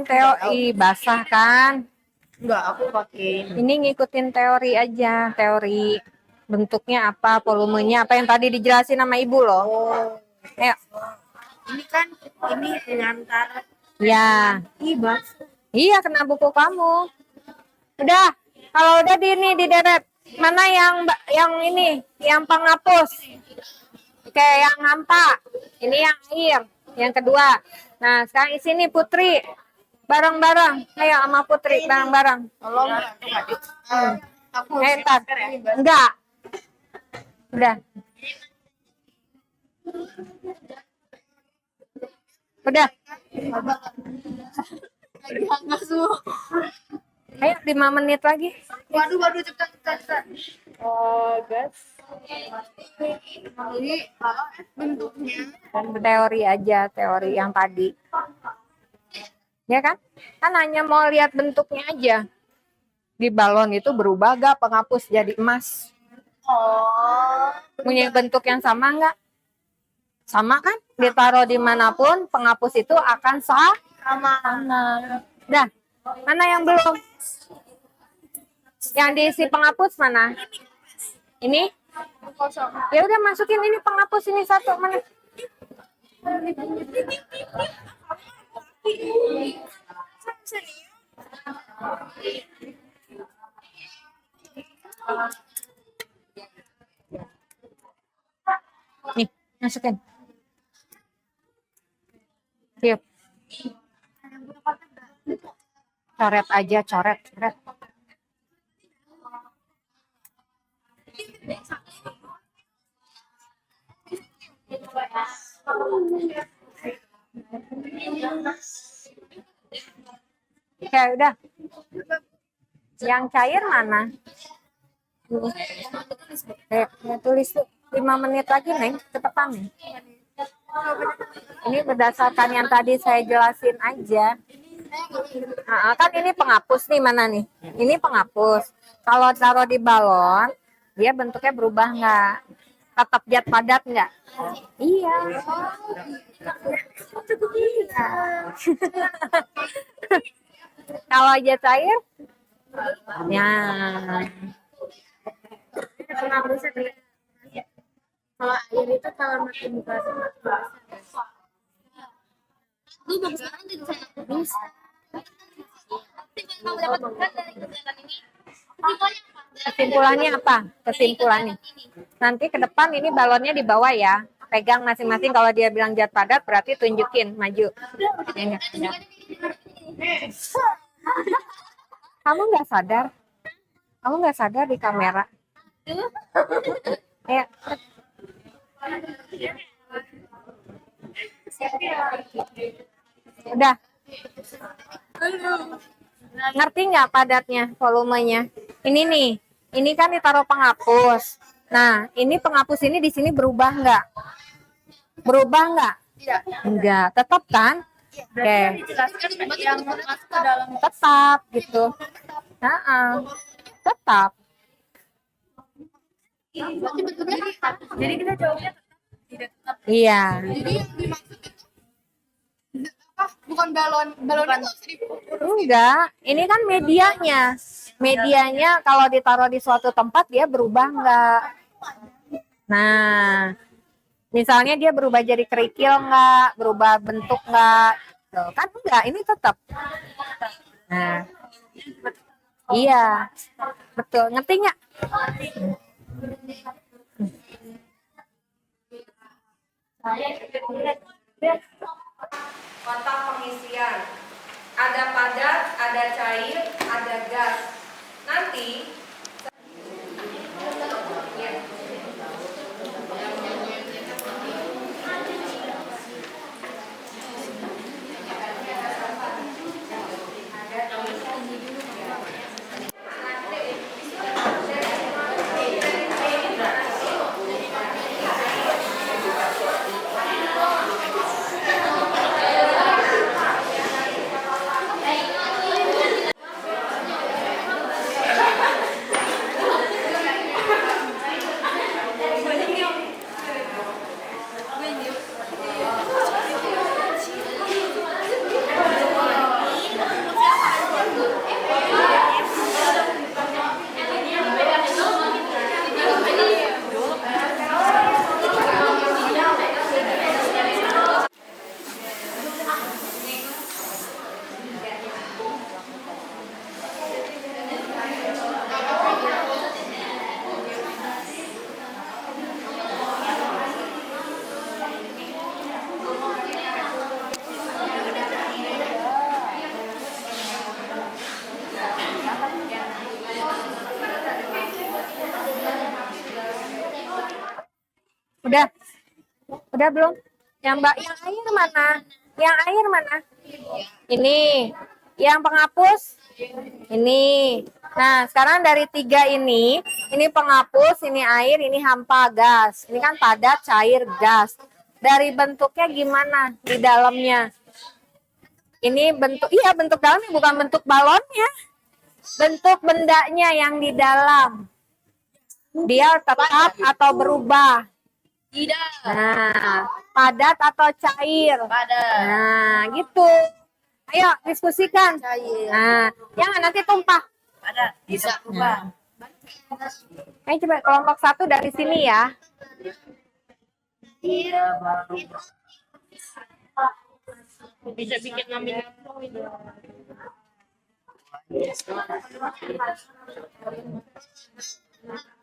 Speaker 2: teori basah kan?
Speaker 4: Enggak, aku pakai
Speaker 2: Ini ngikutin teori aja, teori bentuknya apa, volumenya apa yang tadi dijelasin sama Ibu loh. Ayo.
Speaker 4: ini kan ini pengantar.
Speaker 2: Ya. Iya, kena buku kamu. Udah, kalau udah dideret. Mana yang ini, yang penghapus? Kayak yang hampa. Ini yang air, yang kedua. Nah, sekarang isi nih Putri. Bareng-bareng. Ayo sama Putri, bareng-bareng. Ntar. Enggak. Udah. Udah. Ayo 5 menit lagi.
Speaker 1: Waduh, cepat.
Speaker 2: Gas.
Speaker 1: Jadi, bentuknya.
Speaker 2: Dan teori aja, teori yang tadi. Ya kan? Kan hanya mau lihat bentuknya aja. Di balon itu berubah gak penghapus jadi emas? Punya bentuk yang sama nggak? Sama kan? Ditaruh dimanapun, penghapus itu akan sama. Dah, mana yang belum? Yang diisi penghapus mana? Ini? Ya udah masukin ini penghapus ini satu mana? Nih, masukin. Yuk. Coret aja, coret. Oke, udah. Yang cair mana? Ya, tulis tuh 5 menit lagi, Neng. Cepetan nih. Ini berdasarkan yang tadi saya jelasin aja. Nah, kan ini penghapus nih, mana nih? Ini penghapus. Kalau taruh di balon, dia bentuknya berubah nggak? Tetap zat padat nggak? Iya. Iya. Kalau aja cair, ya.
Speaker 3: Kalau air itu kalau makin keras
Speaker 1: Lu bagus banget di sana. Bisa. Kamu dapatkan dari kegiatan ini.
Speaker 2: Kesimpulannya apa? Kesimpulannya. Nanti ke depan ini balonnya di bawah ya. Pegang masing-masing. Kalau dia bilang zat padat berarti tunjukin maju. Ini. Kamu nggak sadar? Kamu nggak sadar di kamera? Ayo. Udah. Ngerti nggak padatnya, volumenya? Ini nih, ini kan ditaruh penghapus. Nah, ini penghapus ini di sini berubah nggak? Berubah nggak? Enggak, tetap kan? Oke.
Speaker 1: Yang masuk ke dalam
Speaker 2: Tetap gitu. Tetap.
Speaker 1: Jadi kita jawabnya tidak tetap.
Speaker 2: Iya.
Speaker 1: Jadi yang dimaksud itu bukan balonnya nggak usah dipukul.
Speaker 2: Enggak, ini kan medianya. Medianya kalau ditaruh di suatu tempat dia berubah enggak? Nah, misalnya dia berubah jadi kerikil enggak? Berubah bentuk enggak? Tuh, kan enggak, ini tetap. Nah, iya, betul. Ngerti nggak? Kotak pengisian. Ada padat, ada cair, ada gas. Nanti Udah? Udah belum? Yang air mana? Yang air mana? Ini. Yang penghapus? Ini. Nah, sekarang dari 3 ini penghapus, ini air, ini hampa gas. Ini kan padat, cair, gas. Dari bentuknya gimana di dalamnya? Ini bentuk, iya bentuk dalamnya, bukan bentuk balonnya. Bentuk bendanya yang di dalam. Dia tetap atau berubah?
Speaker 4: Tidak.
Speaker 2: Nah, padat atau cair?
Speaker 4: Padat.
Speaker 2: Nah, gitu. Ayo diskusikan.
Speaker 4: Cair.
Speaker 2: Nah, jangan nanti tumpah.
Speaker 4: Padat. Bisa berubah.
Speaker 2: Ayo coba kelompok 1 dari sini ya.
Speaker 4: Bisa bikin ngambil.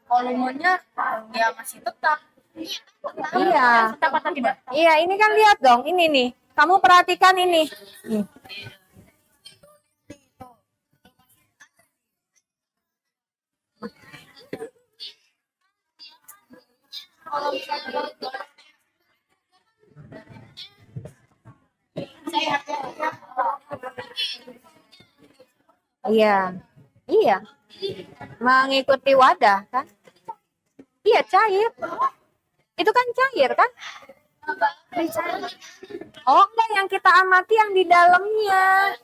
Speaker 4: Volumenya ya masih tetap.
Speaker 2: Iya.
Speaker 4: Tetap atau tidak?
Speaker 2: Iya, ini kan lihat dong, ini nih. Kamu perhatikan ini. Nih. Iya. Iya. Mengikuti wadah kan? Iya, cair. Itu kan cair kan? Oh, enggak, yang kita amati yang di dalamnya.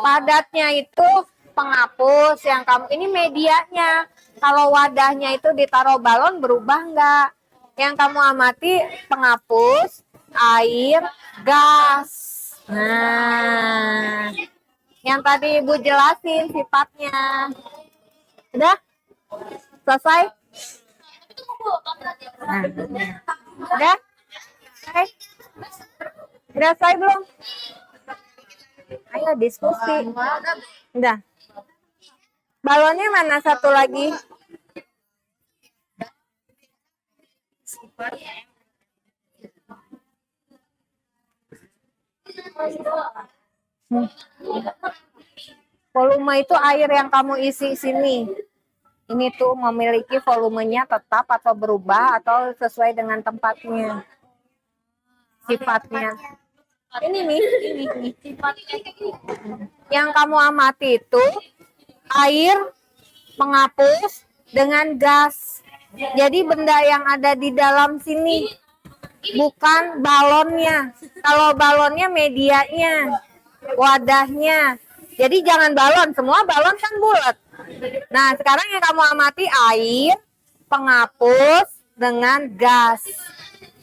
Speaker 2: Padatnya itu penghapus, yang kamu ini medianya. Kalau wadahnya itu ditaruh balon berubah enggak? Yang kamu amati penghapus, air, gas. Nah, yang tadi Ibu jelasin sifatnya. Udah? Selesai? Nah, udah? Selesai? Udah selesai belum? Ayo diskusi. Udah. Balonnya mana satu lagi? Volume itu air yang kamu isi sini. Ini tuh memiliki volumenya tetap atau berubah atau sesuai dengan tempatnya. Sifatnya. Ini nih. Yang kamu amati itu air penghapus dengan gas. Jadi benda yang ada di dalam sini bukan balonnya. Kalau balonnya medianya, wadahnya. Jadi jangan balon, semua balon kan bulat. Nah, sekarang yang kamu amati air penghapus dengan gas.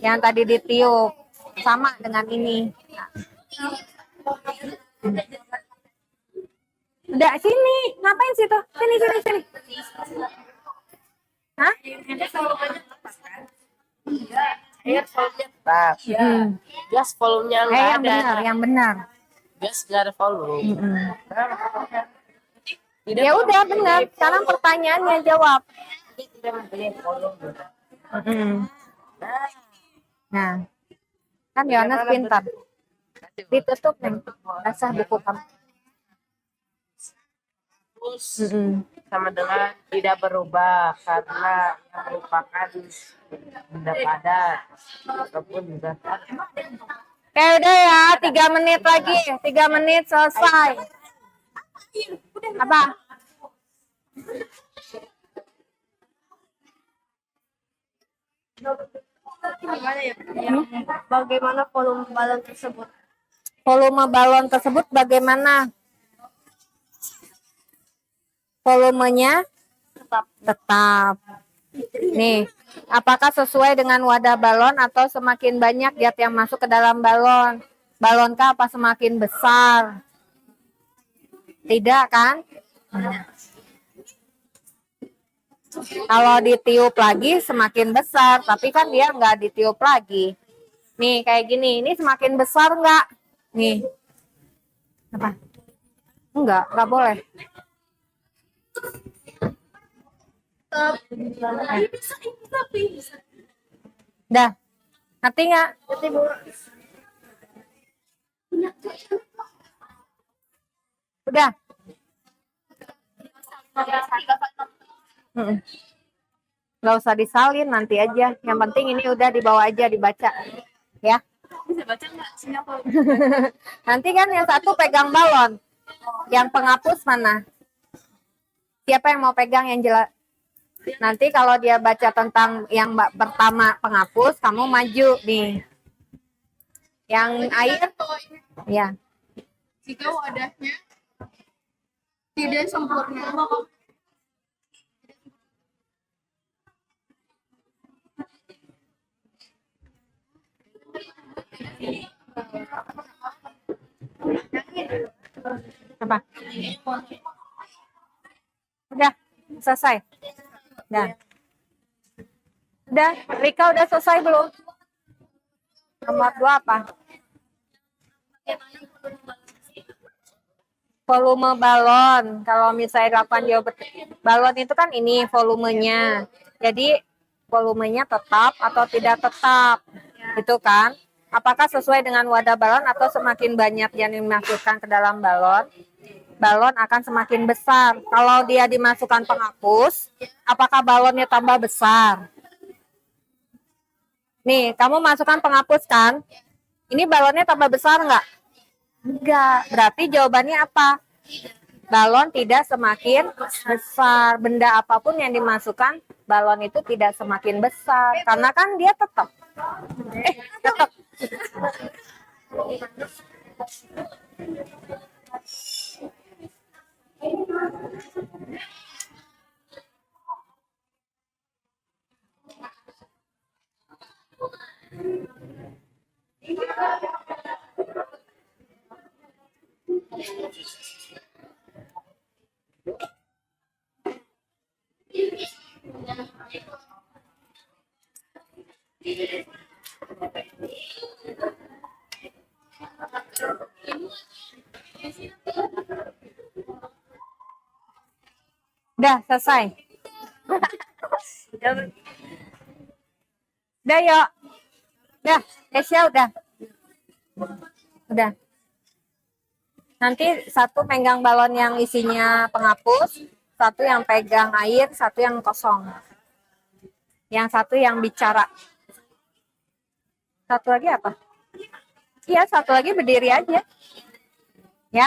Speaker 2: Yang tadi ditiup sama dengan ini. Udah sini, ngapain situ? Sini. Hah?
Speaker 4: Air volumenya tetap. Gas volumenya enggak
Speaker 2: yang
Speaker 4: ada.
Speaker 2: benar, yang benar.
Speaker 4: Gas enggak ada volume. Tidak
Speaker 2: Ya udah benar. Sekarang pertanyaannya jawab.
Speaker 4: tidak mempunyai volume.
Speaker 2: Nah, kan Yohanes pintar. Ditutup nih, basah buku kamu.
Speaker 4: Terus sama dengan tidak berubah karena yang merupakan benda padat ataupun benda
Speaker 2: Oke, udah ya, 3 menit lagi. 3 menit selesai. Apa?
Speaker 3: Bagaimana volume balon tersebut?
Speaker 2: Volume balon tersebut bagaimana? Volumenya tetap. Nih, apakah sesuai dengan wadah balon atau semakin banyak zat yang masuk ke dalam balon? Balonkah apa semakin besar? Tidak kan? Kalau ditiup lagi semakin besar, tapi kan dia nggak ditiup lagi. Nih, kayak gini. Ini semakin besar nggak? Nih. Apa? Nggak boleh. Dah. Ngerti nggak? Udah. Nggak usah disalin, nanti aja. Yang penting ini udah dibawa aja, dibaca. Ya.
Speaker 4: Bisa baca nggak? Siapa?
Speaker 2: Nanti kan yang satu pegang balon. Yang penghapus mana? Siapa yang mau pegang yang jelas? Nanti kalau dia baca tentang yang pertama penghapus, kamu maju nih. Yang air, ya.
Speaker 6: Jika wadahnya tidak sempurna,
Speaker 2: Apa? Udah, selesai. Udah. Udah, Rika udah selesai belum? Nomor 2 apa? Volume balon. Kalau misalnya 8 jawaban balon itu kan ini volumenya. Jadi volumenya tetap atau tidak tetap. Itu kan? Apakah sesuai dengan wadah balon atau semakin banyak yang dimasukkan ke dalam balon, balon akan semakin besar. Kalau dia dimasukkan penghapus, apakah balonnya tambah besar? Nih, kamu masukkan penghapus kan? Ini balonnya tambah besar nggak? Enggak. Berarti jawabannya apa? Balon tidak semakin besar. Benda apapun yang dimasukkan, balon itu tidak semakin besar. Karena kan dia tetap. Tetap. Udah selesai. Udah yuk. Udah, Kesia udah. Udah. Nanti satu pegang balon yang isinya penghapus, satu yang pegang air, satu yang kosong. Yang satu yang bicara. Satu lagi apa? Iya, satu lagi berdiri aja. Ya.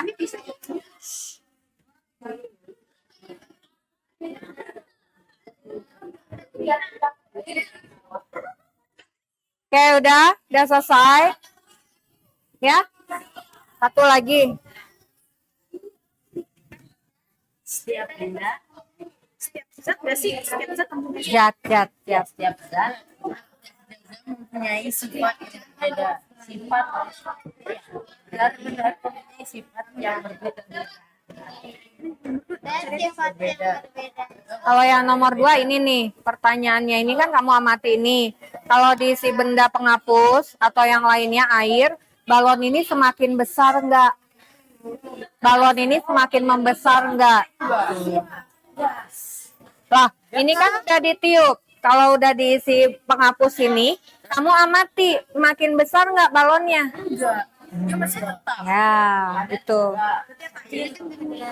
Speaker 2: Oke, udah selesai. Ya. Satu lagi.
Speaker 4: Setiap benda,
Speaker 6: setiap zat nggak sih? Setiap zat
Speaker 2: Jat.
Speaker 4: setiap zat mempunyai sifat yang berbeda. Sifat benar-benar mempunyai sifat yang berbeda. Berbeda.
Speaker 2: Kalau yang nomor 2 ini nih, pertanyaannya ini kan kamu amati ini. Kalau diisi benda penghapus atau yang lainnya air, balon ini semakin besar enggak? Balon ini semakin membesar enggak? Lah, ini kan udah ditiup. Kalau udah diisi penghapus ini, kamu amati makin besar enggak balonnya?
Speaker 6: dia masih tetap.
Speaker 2: Ya, itu.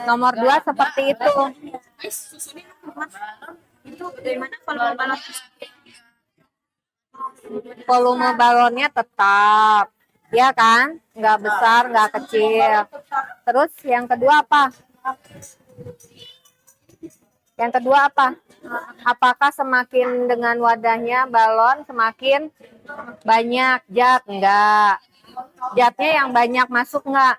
Speaker 2: Nomor 2 seperti itu.
Speaker 6: Guys, susunya itu dari mana kalau balon
Speaker 2: Volume balonnya tetap, ya kan? Nggak besar, nggak kecil. Terus yang kedua apa? Yang kedua apa? Apakah semakin dengan wadahnya balon semakin banyak zat? Enggak. Zatnya yang banyak masuk enggak?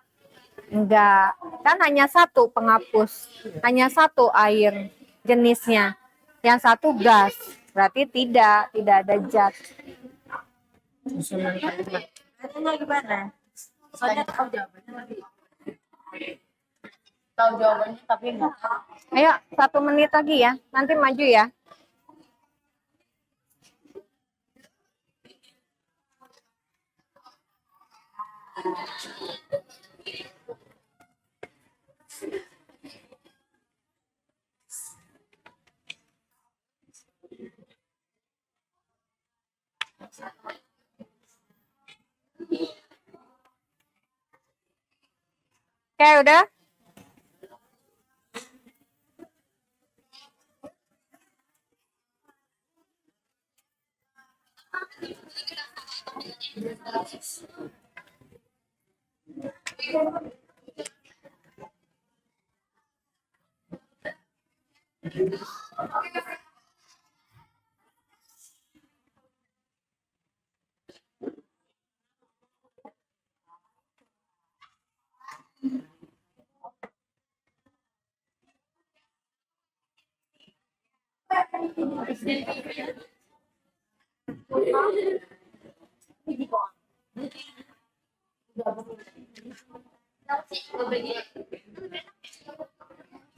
Speaker 2: Enggak. Kan hanya satu penghapus, hanya satu air jenisnya. Yang satu gas. Berarti tidak ada zat.
Speaker 4: Susunan kalimat. Caranya gimana? Soalnya tahu jawabannya tapi nggak tahu.
Speaker 2: Ayo, 1 menit lagi ya. Nanti maju ya. Oke, udah?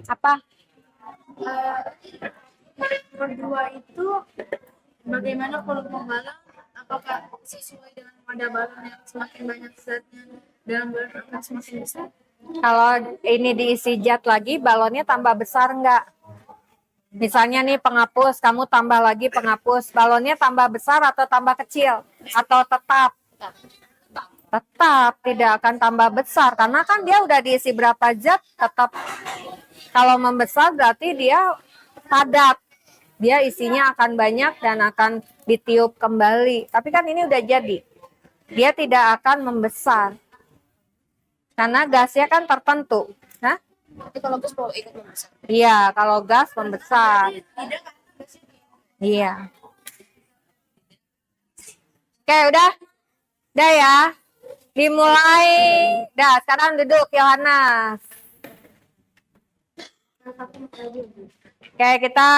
Speaker 2: Apa?
Speaker 6: Berdua itu bagaimana kalau pembalon? Apakah sesuai dengan wadah balon yang semakin banyak zatnya dalam balon akan semakin besar?
Speaker 2: Kalau ini diisi zat lagi, balonnya tambah besar enggak? Misalnya nih penghapus, kamu tambah lagi penghapus, balonnya tambah besar atau tambah kecil? Atau tetap? Tetap tidak akan tambah besar, karena kan dia udah diisi berapa zat, tetap kalau membesar berarti dia padat. Dia isinya akan banyak dan akan ditiup kembali. Tapi kan ini udah jadi. Dia tidak akan membesar. Karena gasnya kan tertentu. Hah?
Speaker 6: Tapi kalau gas mau ikut membesar.
Speaker 2: Iya, kalau gas membesar. Iya. Oke, udah. Udah ya. Dimulai. Dah, sekarang duduk Yohanes. Oke, kita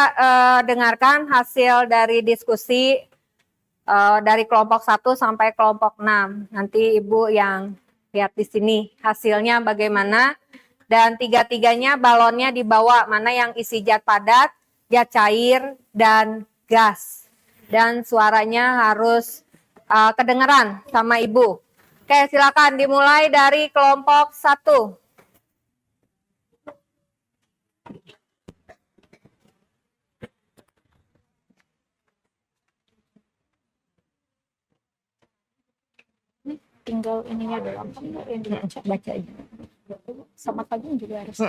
Speaker 2: dengarkan hasil dari diskusi dari kelompok 1 sampai kelompok 6. Nanti Ibu yang lihat di sini hasilnya bagaimana. Dan tiga-tiganya balonnya dibawa, mana yang isi zat padat, zat cair, dan gas. Dan suaranya harus kedengeran sama Ibu. Oke, silakan dimulai dari kelompok 1.
Speaker 7: Tinggal ininya doang kan yang dibaca baca aja sama pagi juga harus.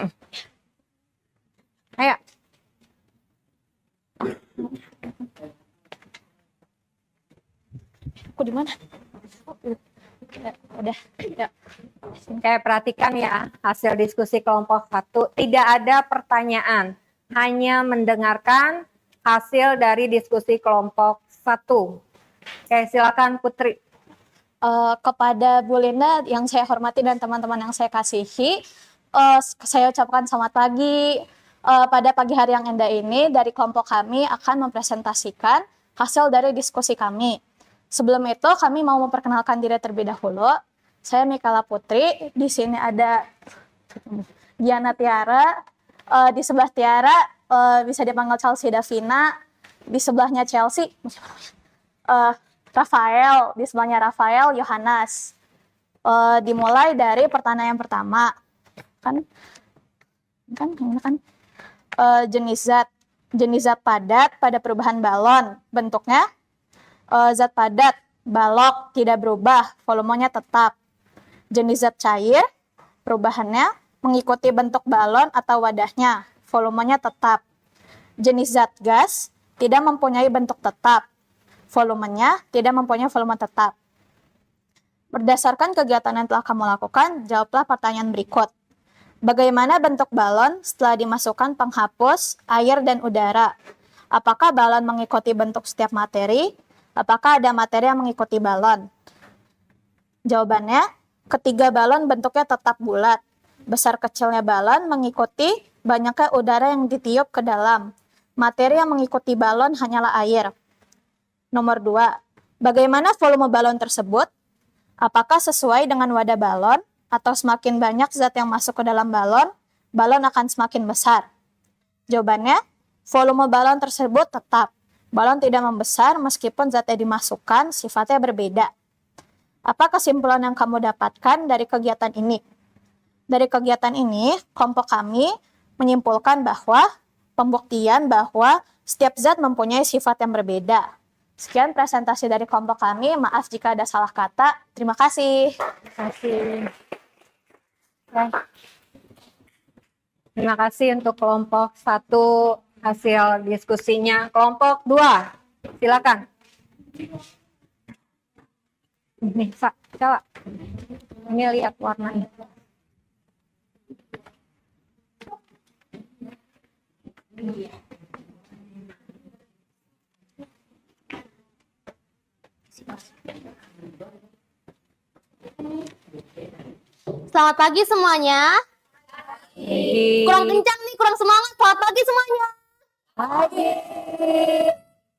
Speaker 2: Ayo.
Speaker 7: Aku di mana? Ya, udah ya.
Speaker 2: Kayak perhatikan ya hasil diskusi kelompok 1, tidak ada pertanyaan, hanya mendengarkan hasil dari diskusi kelompok 1. Oke, silakan Putri.
Speaker 7: Kepada Bu Linda yang saya hormati dan teman-teman yang saya kasihi, saya ucapkan selamat pagi. Pada pagi hari yang indah ini dari kelompok kami akan mempresentasikan hasil dari diskusi kami. Sebelum itu kami mau memperkenalkan diri terlebih dahulu. Saya Mikala Putri, di sini ada Diana Tiara, di sebelah Tiara bisa dipanggil Chelsea Davina, di sebelahnya Chelsea Rafael, di sebelahnya Rafael Yohanes. Dimulai dari pertanyaan yang pertama, kan jenis zat padat pada perubahan balon, bentuknya zat padat, balok, tidak berubah, volumenya tetap. Jenis zat cair, perubahannya mengikuti bentuk balon atau wadahnya, volumenya tetap. Jenis zat gas, tidak mempunyai bentuk tetap, volumenya tidak mempunyai volume tetap. Berdasarkan kegiatan yang telah kamu lakukan, jawablah pertanyaan berikut. Bagaimana bentuk balon setelah dimasukkan penghapus, air, dan udara? Apakah balon mengikuti bentuk setiap materi? Apakah ada materi yang mengikuti balon? Jawabannya, ketiga balon bentuknya tetap bulat. Besar kecilnya balon mengikuti banyaknya udara yang ditiup ke dalam. Materi yang mengikuti balon hanyalah air. Nomor 2, bagaimana volume balon tersebut? Apakah sesuai dengan wadah balon atau semakin banyak zat yang masuk ke dalam balon, balon akan semakin besar? Jawabannya, volume balon tersebut tetap. Balon tidak membesar meskipun zat yang dimasukkan sifatnya berbeda. Apa kesimpulan yang kamu dapatkan dari kegiatan ini? Dari kegiatan ini, kelompok kami menyimpulkan bahwa pembuktian bahwa setiap zat mempunyai sifat yang berbeda. Sekian presentasi dari kelompok kami. Maaf jika ada salah kata. Terima kasih.
Speaker 2: Terima kasih. Terima kasih untuk kelompok 1 hasil diskusinya. Kelompok 2, silakan. Nih, coba. Ini lihat warnanya.
Speaker 1: Selamat pagi semuanya. Kurang kencang nih, kurang semangat. Selamat pagi semuanya.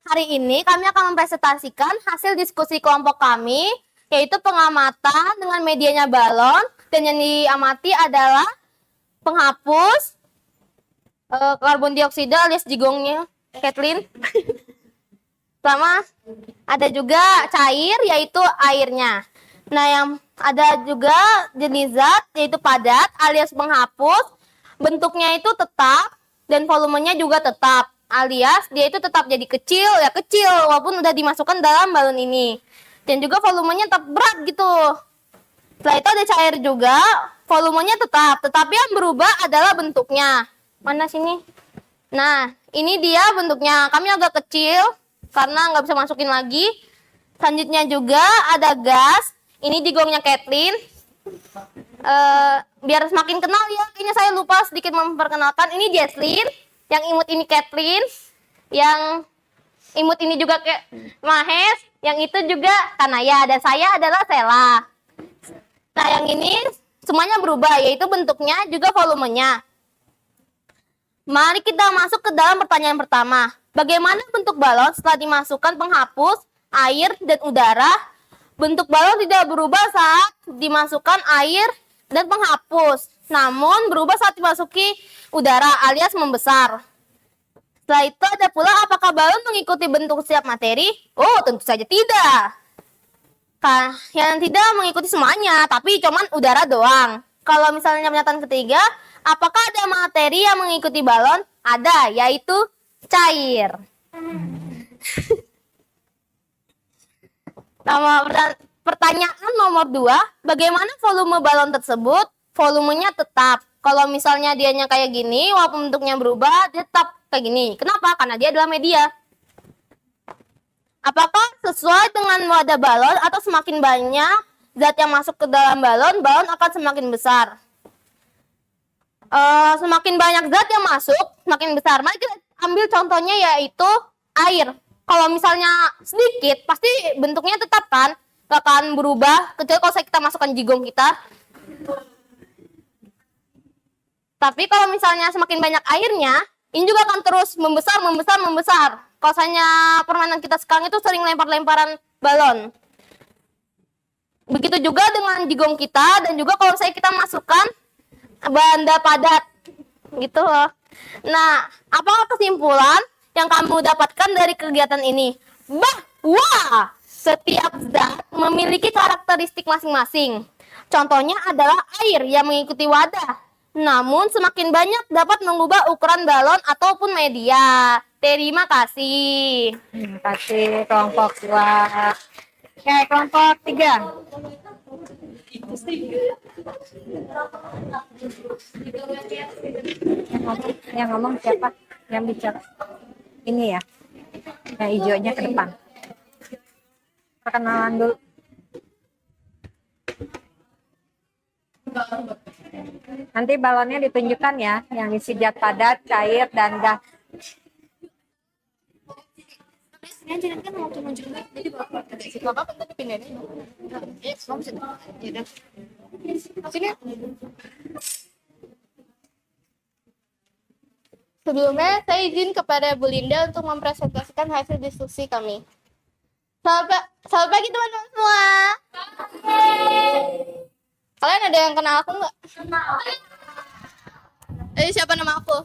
Speaker 1: Hari ini kami akan mempresentasikan hasil diskusi kelompok kami, yaitu pengamatan dengan medianya balon, dan yang diamati adalah penghapus karbon dioksida alias jigongnya Kathleen. Sama ada juga cair, yaitu airnya. Nah, yang ada juga jenis zat, yaitu padat alias penghapus. Bentuknya itu tetap dan volumenya juga tetap, alias dia itu tetap jadi kecil, ya kecil walaupun udah dimasukkan dalam balon ini. Dan juga volumenya tetap berat gitu. Setelah itu ada cair juga, volumenya tetap, tetapi yang berubah adalah bentuknya. Mana sini? Nah, ini dia bentuknya. Kami agak kecil karena nggak bisa masukin lagi. Selanjutnya juga ada gas. Ini jigongnya Kathleen. Biar semakin kenal ya, kayaknya saya lupa sedikit memperkenalkan. Ini Jesslyn, yang imut ini Kathleen, yang imut ini juga kayak Mahes, yang itu juga Kanaya, dan saya adalah Sela. Nah, yang ini semuanya berubah, yaitu bentuknya juga volumenya. Mari kita masuk ke dalam pertanyaan pertama. Bagaimana bentuk balon setelah dimasukkan penghapus, air, dan udara? Bentuk balon tidak berubah saat dimasukkan air dan penghapus, namun berubah saat dimasuki udara alias membesar. Setelah itu ada pula, apakah balon mengikuti bentuk setiap materi? Oh, tentu saja tidak. Yang tidak mengikuti semuanya, tapi cuman udara doang. Kalau misalnya pernyataan ketiga, apakah ada materi yang mengikuti balon? Ada, yaitu cair. Pertanyaan nomor 2, bagaimana volume balon tersebut? Volumenya tetap. Kalau misalnya dianya kayak gini, walaupun bentuknya berubah, dia tetap kayak gini. Kenapa? Karena dia adalah media. Apakah sesuai dengan wadah balon atau semakin banyak zat yang masuk ke dalam balon, balon akan semakin besar? Semakin banyak zat yang masuk, semakin besar. Mari kita ambil contohnya, yaitu air. Kalau misalnya sedikit, pasti bentuknya tetap kan, gak akan berubah, kecuali kalau kita masukkan jigong kita. Tapi kalau misalnya semakin banyak airnya, ini juga akan terus membesar. Kalau misalnya permainan kita sekarang itu sering lempar-lemparan balon. Begitu juga dengan jigong kita, dan juga kalau misalnya kita masukkan benda padat, gitu loh. Nah, apa kesimpulan yang kamu dapatkan dari kegiatan ini? Bahwa setiap zat memiliki karakteristik masing-masing. Contohnya adalah air yang mengikuti wadah. Namun semakin banyak dapat mengubah ukuran balon ataupun media. Terima kasih.
Speaker 2: Terima kasih kelompok 2. Oke, kelompok 3. Yang ngomong siapa? Yang bicara? Ini ya, yang hijaunya ke depan. Perkenalan dulu. Nanti balonnya ditunjukkan ya, yang isi zat padat, cair, dan gas.
Speaker 1: Sebelumnya, saya izin kepada Bu Linda untuk mempresentasikan hasil diskusi kami. Selamat pagi teman-teman semua. Kalian ada yang kenal aku nggak? Siapa nama aku?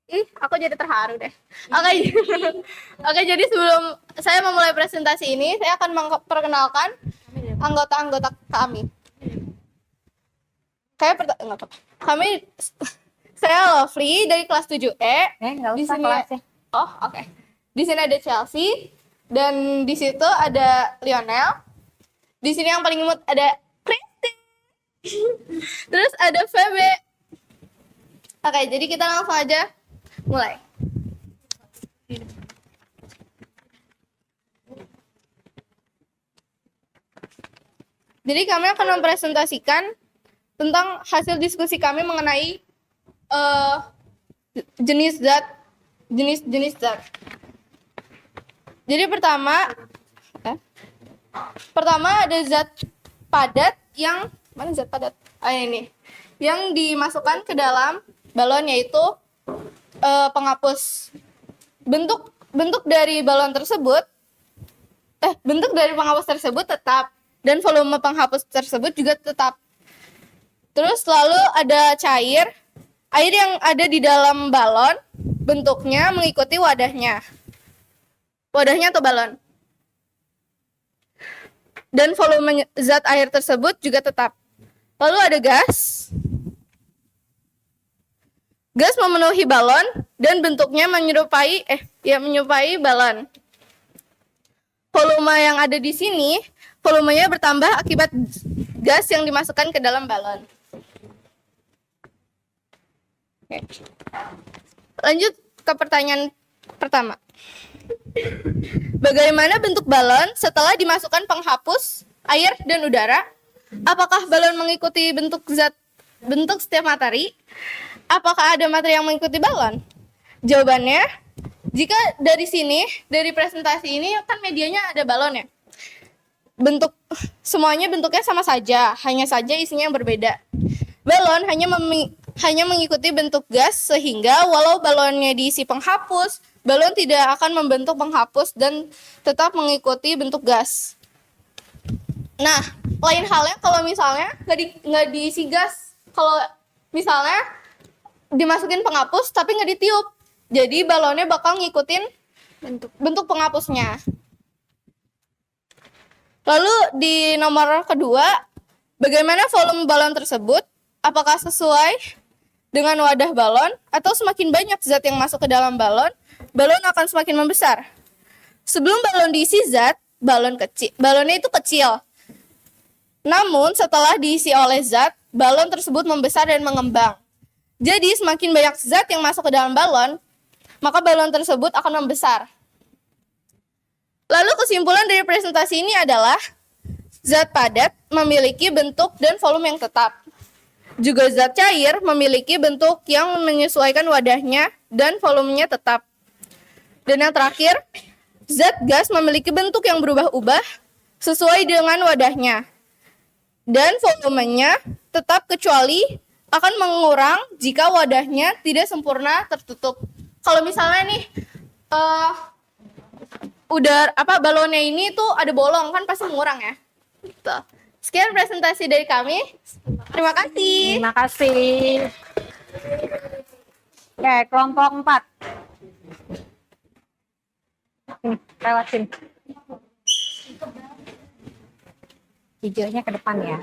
Speaker 1: Ih, aku jadi terharu deh. Oke, jadi sebelum saya memulai presentasi ini, saya akan memperkenalkan anggota-anggota kami. Kami saya Lovely dari kelas 7E.
Speaker 2: Nggak
Speaker 1: Di
Speaker 2: usah
Speaker 1: sini
Speaker 2: kelasnya.
Speaker 1: Oh, oke. Di sini ada Chelsea dan di situ ada Lionel. Di sini yang paling imut ada Christy. Terus ada Febe. Oke, jadi kita langsung aja mulai.
Speaker 6: Jadi kami akan mempresentasikan tentang hasil diskusi kami mengenai jenis zat. Jadi pertama ada zat padat yang mana zat padat? Ini yang dimasukkan ke dalam balon, yaitu penghapus. Bentuk dari penghapus tersebut tetap, dan volume penghapus tersebut juga tetap. Terus lalu ada air yang ada di dalam balon, bentuknya mengikuti wadahnya atau balon. Dan volume zat air tersebut juga tetap. Lalu ada gas. Gas memenuhi balon dan bentuknya menyerupai balon. Volume yang ada di sini, volumenya bertambah akibat gas yang dimasukkan ke dalam balon. Oke. Lanjut ke pertanyaan pertama. Bagaimana bentuk balon setelah dimasukkan penghapus air dan udara? Apakah balon mengikuti bentuk setiap materi? Apakah ada materi yang mengikuti balon? Jawabannya, jika dari presentasi ini kan medianya ada balon ya. Semuanya bentuknya sama saja, hanya saja isinya yang berbeda. Balon hanya mengikuti bentuk gas, sehingga walau balonnya diisi penghapus, balon tidak akan membentuk penghapus dan tetap mengikuti bentuk gas. Nah, lain halnya kalau misalnya nggak diisi gas, kalau misalnya dimasukin penghapus tapi nggak ditiup, jadi balonnya bakal ngikutin bentuk penghapusnya. Lalu di nomor kedua, bagaimana volume balon tersebut? Apakah sesuai dengan wadah balon, atau semakin banyak zat yang masuk ke dalam balon akan semakin membesar? Sebelum balon diisi zat, balonnya itu kecil. Namun setelah diisi oleh zat, balon tersebut membesar dan mengembang. Jadi semakin banyak zat yang masuk ke dalam balon, maka balon tersebut akan membesar. Lalu kesimpulan dari presentasi ini adalah zat padat memiliki bentuk dan volume yang tetap. Juga zat cair memiliki bentuk yang menyesuaikan wadahnya dan volumenya tetap. Dan yang terakhir, zat gas memiliki bentuk yang berubah-ubah sesuai dengan wadahnya. Dan volumenya tetap, kecuali akan mengurang jika wadahnya tidak sempurna tertutup. Kalau misalnya nih balonnya ini tuh ada bolong, kan pasti mengurang ya. Gitu. Sekian presentasi dari kami. Terima kasih.
Speaker 2: Terima kasih. Oke, kelompok 4. Ini, lewat sini. Hijaunya ke depan ya.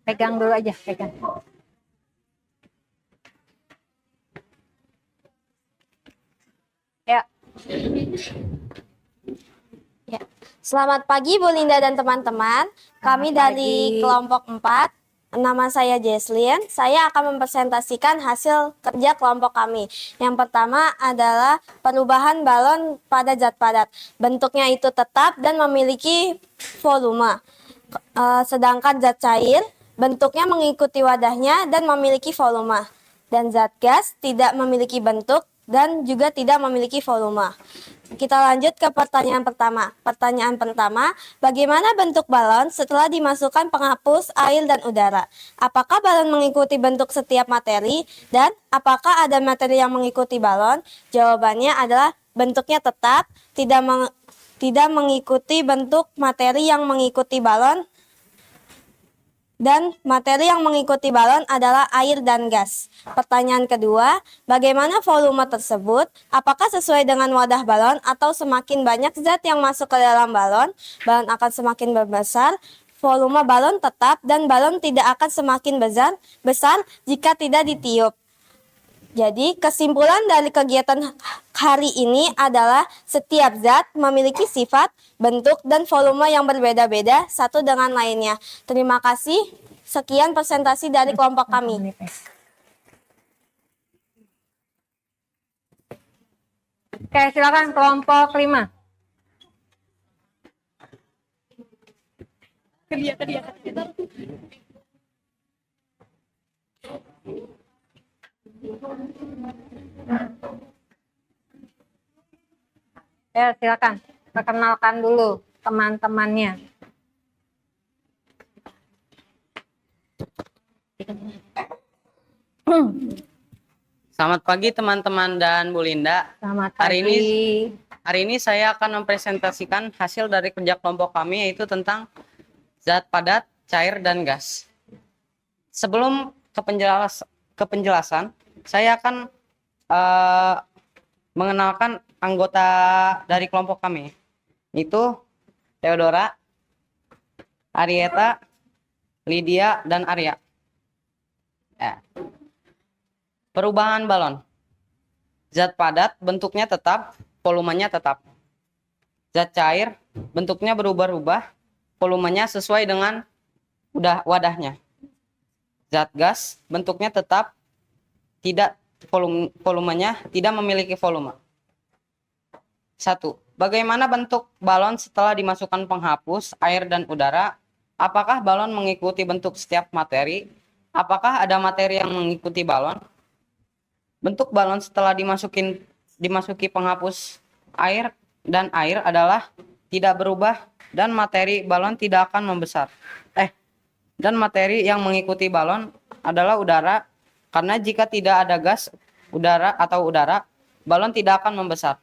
Speaker 2: Pegang dulu aja, pegang. Ya.
Speaker 3: Ya. Selamat pagi Bu Linda dan teman-teman. Kami dari kelompok 4. Nama saya Jesslyn. Saya akan mempresentasikan hasil kerja kelompok kami. Yang pertama adalah perubahan balon pada zat padat. Bentuknya itu tetap dan memiliki volume. Sedangkan zat cair bentuknya mengikuti wadahnya dan memiliki volume. Dan zat gas tidak memiliki bentuk dan juga tidak memiliki volume. Kita lanjut ke pertanyaan pertama. Pertanyaan pertama, bagaimana bentuk balon setelah dimasukkan penghapus air dan udara? Apakah balon mengikuti bentuk setiap materi dan apakah ada materi yang mengikuti balon? Jawabannya adalah bentuknya tetap, tidak mengikuti bentuk materi yang mengikuti balon. Dan materi yang mengikuti balon adalah air dan gas. Pertanyaan kedua, bagaimana volume tersebut? Apakah sesuai dengan wadah balon atau semakin banyak zat yang masuk ke dalam balon akan semakin membesar? Volume balon tetap dan balon tidak akan semakin besar jika tidak ditiup. Jadi kesimpulan dari kegiatan hari ini adalah setiap zat memiliki sifat, bentuk, dan volume yang berbeda-beda satu dengan lainnya. Terima kasih. Sekian presentasi dari kelompok kami.
Speaker 2: Oke, silakan kelompok 5. Ya, silakan. Perkenalkan dulu teman-temannya.
Speaker 8: Selamat pagi teman-teman dan Bu Linda.
Speaker 2: Selamat
Speaker 8: Hari
Speaker 2: pagi.
Speaker 8: Hari ini saya akan mempresentasikan hasil dari kerja kelompok kami, yaitu tentang zat padat, cair, dan gas. Sebelum ke penjelasan, saya akan mengenalkan anggota dari kelompok kami, yaitu Theodora, Arieta, Lydia, dan Arya. Perubahan balon. Zat padat bentuknya tetap, volumenya tetap. Zat cair bentuknya berubah-ubah, volumenya sesuai dengan wadahnya. Zat gas bentuknya tetap, tidak volumenya tidak memiliki volume. 1. Bagaimana bentuk balon setelah dimasukkan penghapus, air, dan udara? Apakah balon mengikuti bentuk setiap materi? Apakah ada materi yang mengikuti balon? Bentuk balon setelah dimasuki penghapus air dan air adalah tidak berubah dan materi balon tidak akan membesar. Dan materi yang mengikuti balon adalah udara, karena jika tidak ada gas, udara, balon tidak akan membesar.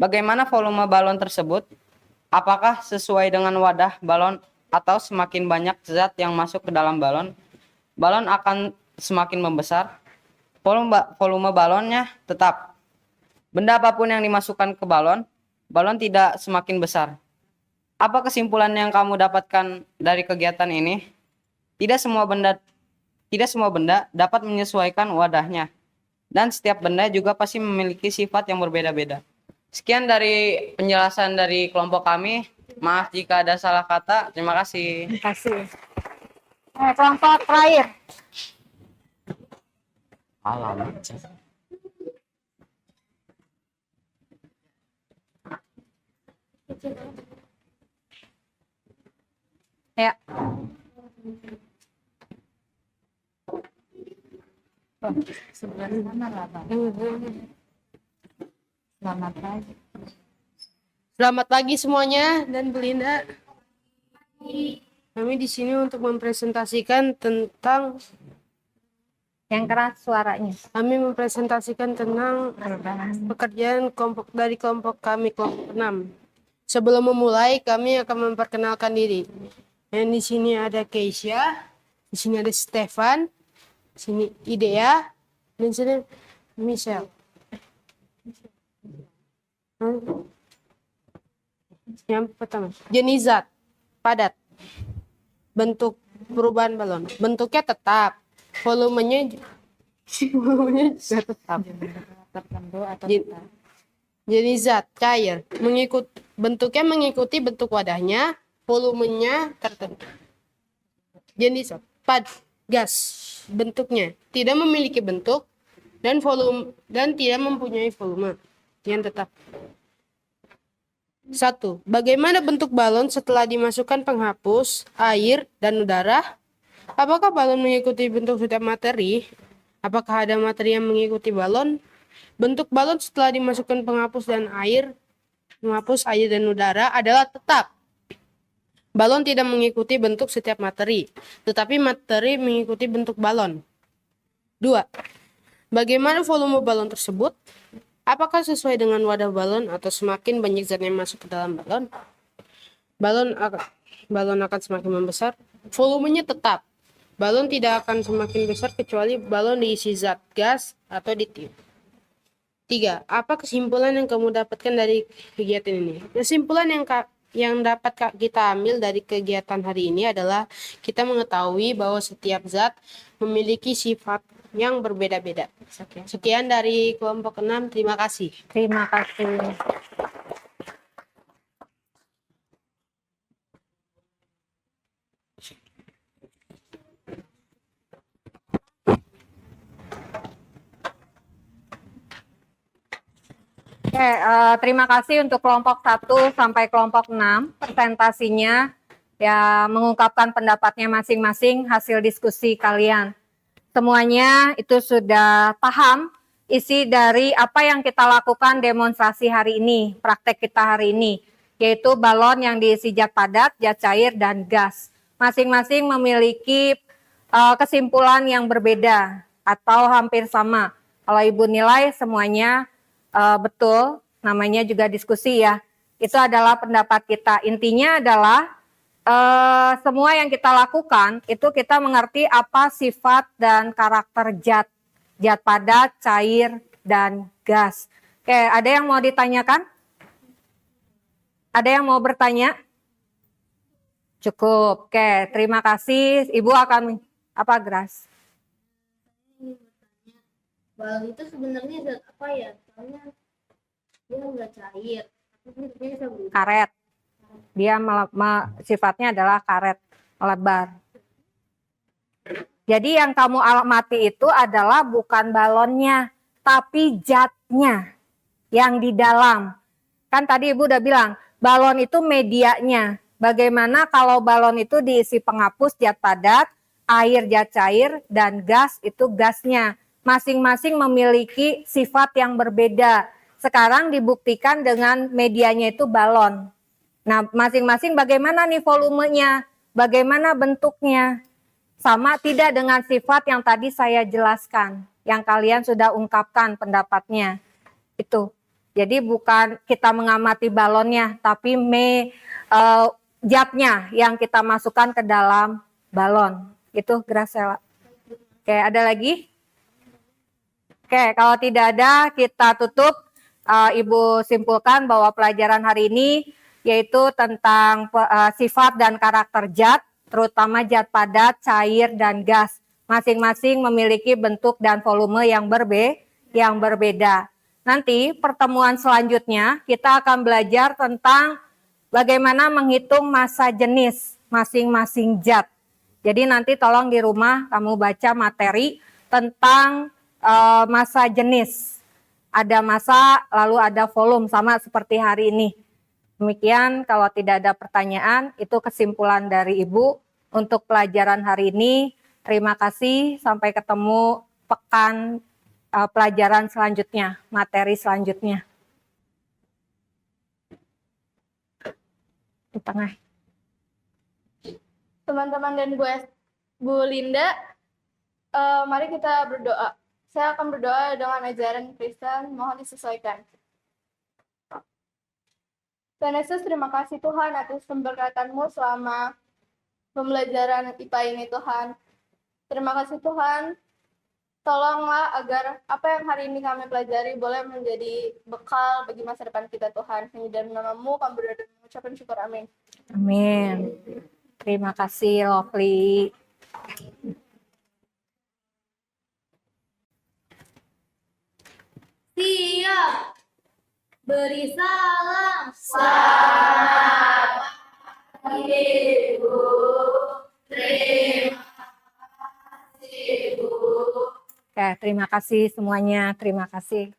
Speaker 8: Bagaimana volume balon tersebut? Apakah sesuai dengan wadah balon atau semakin banyak zat yang masuk ke dalam balon, balon akan semakin membesar? Volume balonnya tetap. Benda apapun yang dimasukkan ke balon, balon tidak semakin besar. Apa kesimpulan yang kamu dapatkan dari kegiatan ini? Tidak semua benda dapat menyesuaikan wadahnya. Dan setiap benda juga pasti memiliki sifat yang berbeda-beda. Sekian dari penjelasan dari kelompok kami. Maaf jika ada salah kata. Terima kasih.
Speaker 2: Terima kasih. Kelompok terakhir. Ya.
Speaker 9: Selamat pagi semuanya dan Bu Linda. Kami di sini untuk mempresentasikan tentang
Speaker 2: Yang keras suaranya.
Speaker 9: pekerjaan dari kelompok kami, kelompok 6. Sebelum memulai, kami akan memperkenalkan diri. Yang di sini ada Keisha, di sini ada Stefan, di sini Idea, dan di sini Michelle. Yang pertama, jenis zat padat. Bentuk perubahan balon. Bentuknya tetap. Volumenya juga tetap. Jenis zat cair. Bentuknya mengikuti bentuk wadahnya. Volumenya tertentu. Jenis zat gas. Bentuknya tidak memiliki bentuk dan tidak mempunyai volume yang tetap. 1. Bagaimana bentuk balon setelah dimasukkan penghapus, air, dan udara? Apakah balon mengikuti bentuk setiap materi? Apakah ada materi yang mengikuti balon? Bentuk balon setelah dimasukkan penghapus dan air, dan udara adalah tetap. Balon tidak mengikuti bentuk setiap materi, tetapi materi mengikuti bentuk balon. 2. Bagaimana volume balon tersebut? Apakah sesuai dengan wadah balon atau semakin banyak zat yang masuk ke dalam balon? Balon akan semakin membesar. Volumenya tetap. Balon tidak akan semakin besar kecuali balon diisi zat gas atau ditiup. 3. Apa kesimpulan yang kamu dapatkan dari kegiatan ini? Kesimpulan yang dapat kita ambil dari kegiatan hari ini adalah kita mengetahui bahwa setiap zat memiliki sifat yang berbeda-beda. Sekian dari kelompok 6. Terima kasih.
Speaker 2: Terima kasih. Oke, terima kasih untuk kelompok 1 sampai kelompok 6. Presentasinya ya mengungkapkan pendapatnya masing-masing hasil diskusi kalian. semuanya itu sudah paham isi dari apa yang kita lakukan demonstrasi hari ini, praktek kita hari ini, yaitu balon yang diisi zat padat, zat cair, dan gas. Masing-masing memiliki kesimpulan yang berbeda atau hampir sama. Kalau Ibu nilai semuanya betul, namanya juga diskusi ya. Itu adalah pendapat kita. Intinya adalah semua yang kita lakukan itu kita mengerti apa sifat dan karakter zat. Zat padat, cair, dan gas. Oke, ada yang mau ditanyakan? Ada yang mau bertanya? Cukup. Oke, terima kasih. Ibu akan apa, Gras?
Speaker 1: Balon itu sebenarnya zat apa ya? Soalnya dia nggak cair. Tapi dia bisa berubah.
Speaker 2: Karet. Dia sifatnya adalah karet, melebar. Jadi yang kamu amati itu adalah bukan balonnya, tapi zatnya yang di dalam. Kan tadi Ibu udah bilang, balon itu medianya. Bagaimana kalau balon itu diisi penghapus zat padat, air zat cair, dan gas itu gasnya. Masing-masing memiliki sifat yang berbeda. Sekarang dibuktikan dengan medianya itu balon. Nah, masing-masing bagaimana nih volumenya, bagaimana bentuknya. Sama tidak dengan sifat yang tadi saya jelaskan, yang kalian sudah ungkapkan pendapatnya. Itu. Jadi bukan kita mengamati balonnya, tapi zatnya yang kita masukkan ke dalam balon. Itu Graciela. Oke, ada lagi? Oke, kalau tidak ada kita tutup. Ibu simpulkan bahwa pelajaran hari ini yaitu tentang sifat dan karakter zat, terutama zat padat, cair, dan gas. Masing-masing memiliki bentuk dan volume yang berbeda. Nanti pertemuan selanjutnya kita akan belajar tentang bagaimana menghitung massa jenis masing-masing zat. Jadi nanti tolong di rumah kamu baca materi tentang massa jenis. Ada massa, lalu ada volume, sama seperti hari ini. Demikian, kalau tidak ada pertanyaan, itu kesimpulan dari Ibu untuk pelajaran hari ini. Terima kasih, sampai ketemu pekan pelajaran selanjutnya, materi selanjutnya. Di tengah.
Speaker 6: Teman-teman dan Bu Linda, mari kita berdoa. Saya akan berdoa dengan ajaran Kristen, mohon disesuaikan. Tuhan Yesus, terima kasih Tuhan atas pemberkatan-Mu selama pembelajaran IPA ini Tuhan. Terima kasih Tuhan, tolonglah agar apa yang hari ini kami pelajari boleh menjadi bekal bagi masa depan kita Tuhan. Hanya dalam nama-Mu kami berdoa dan mengucapkan syukur, amin.
Speaker 2: Amin. Terima kasih, Lovely.
Speaker 1: Siap. Beri salam.
Speaker 4: Selamat Ibu. Terima kasih, Bu.
Speaker 2: Oke, terima kasih semuanya. Terima kasih.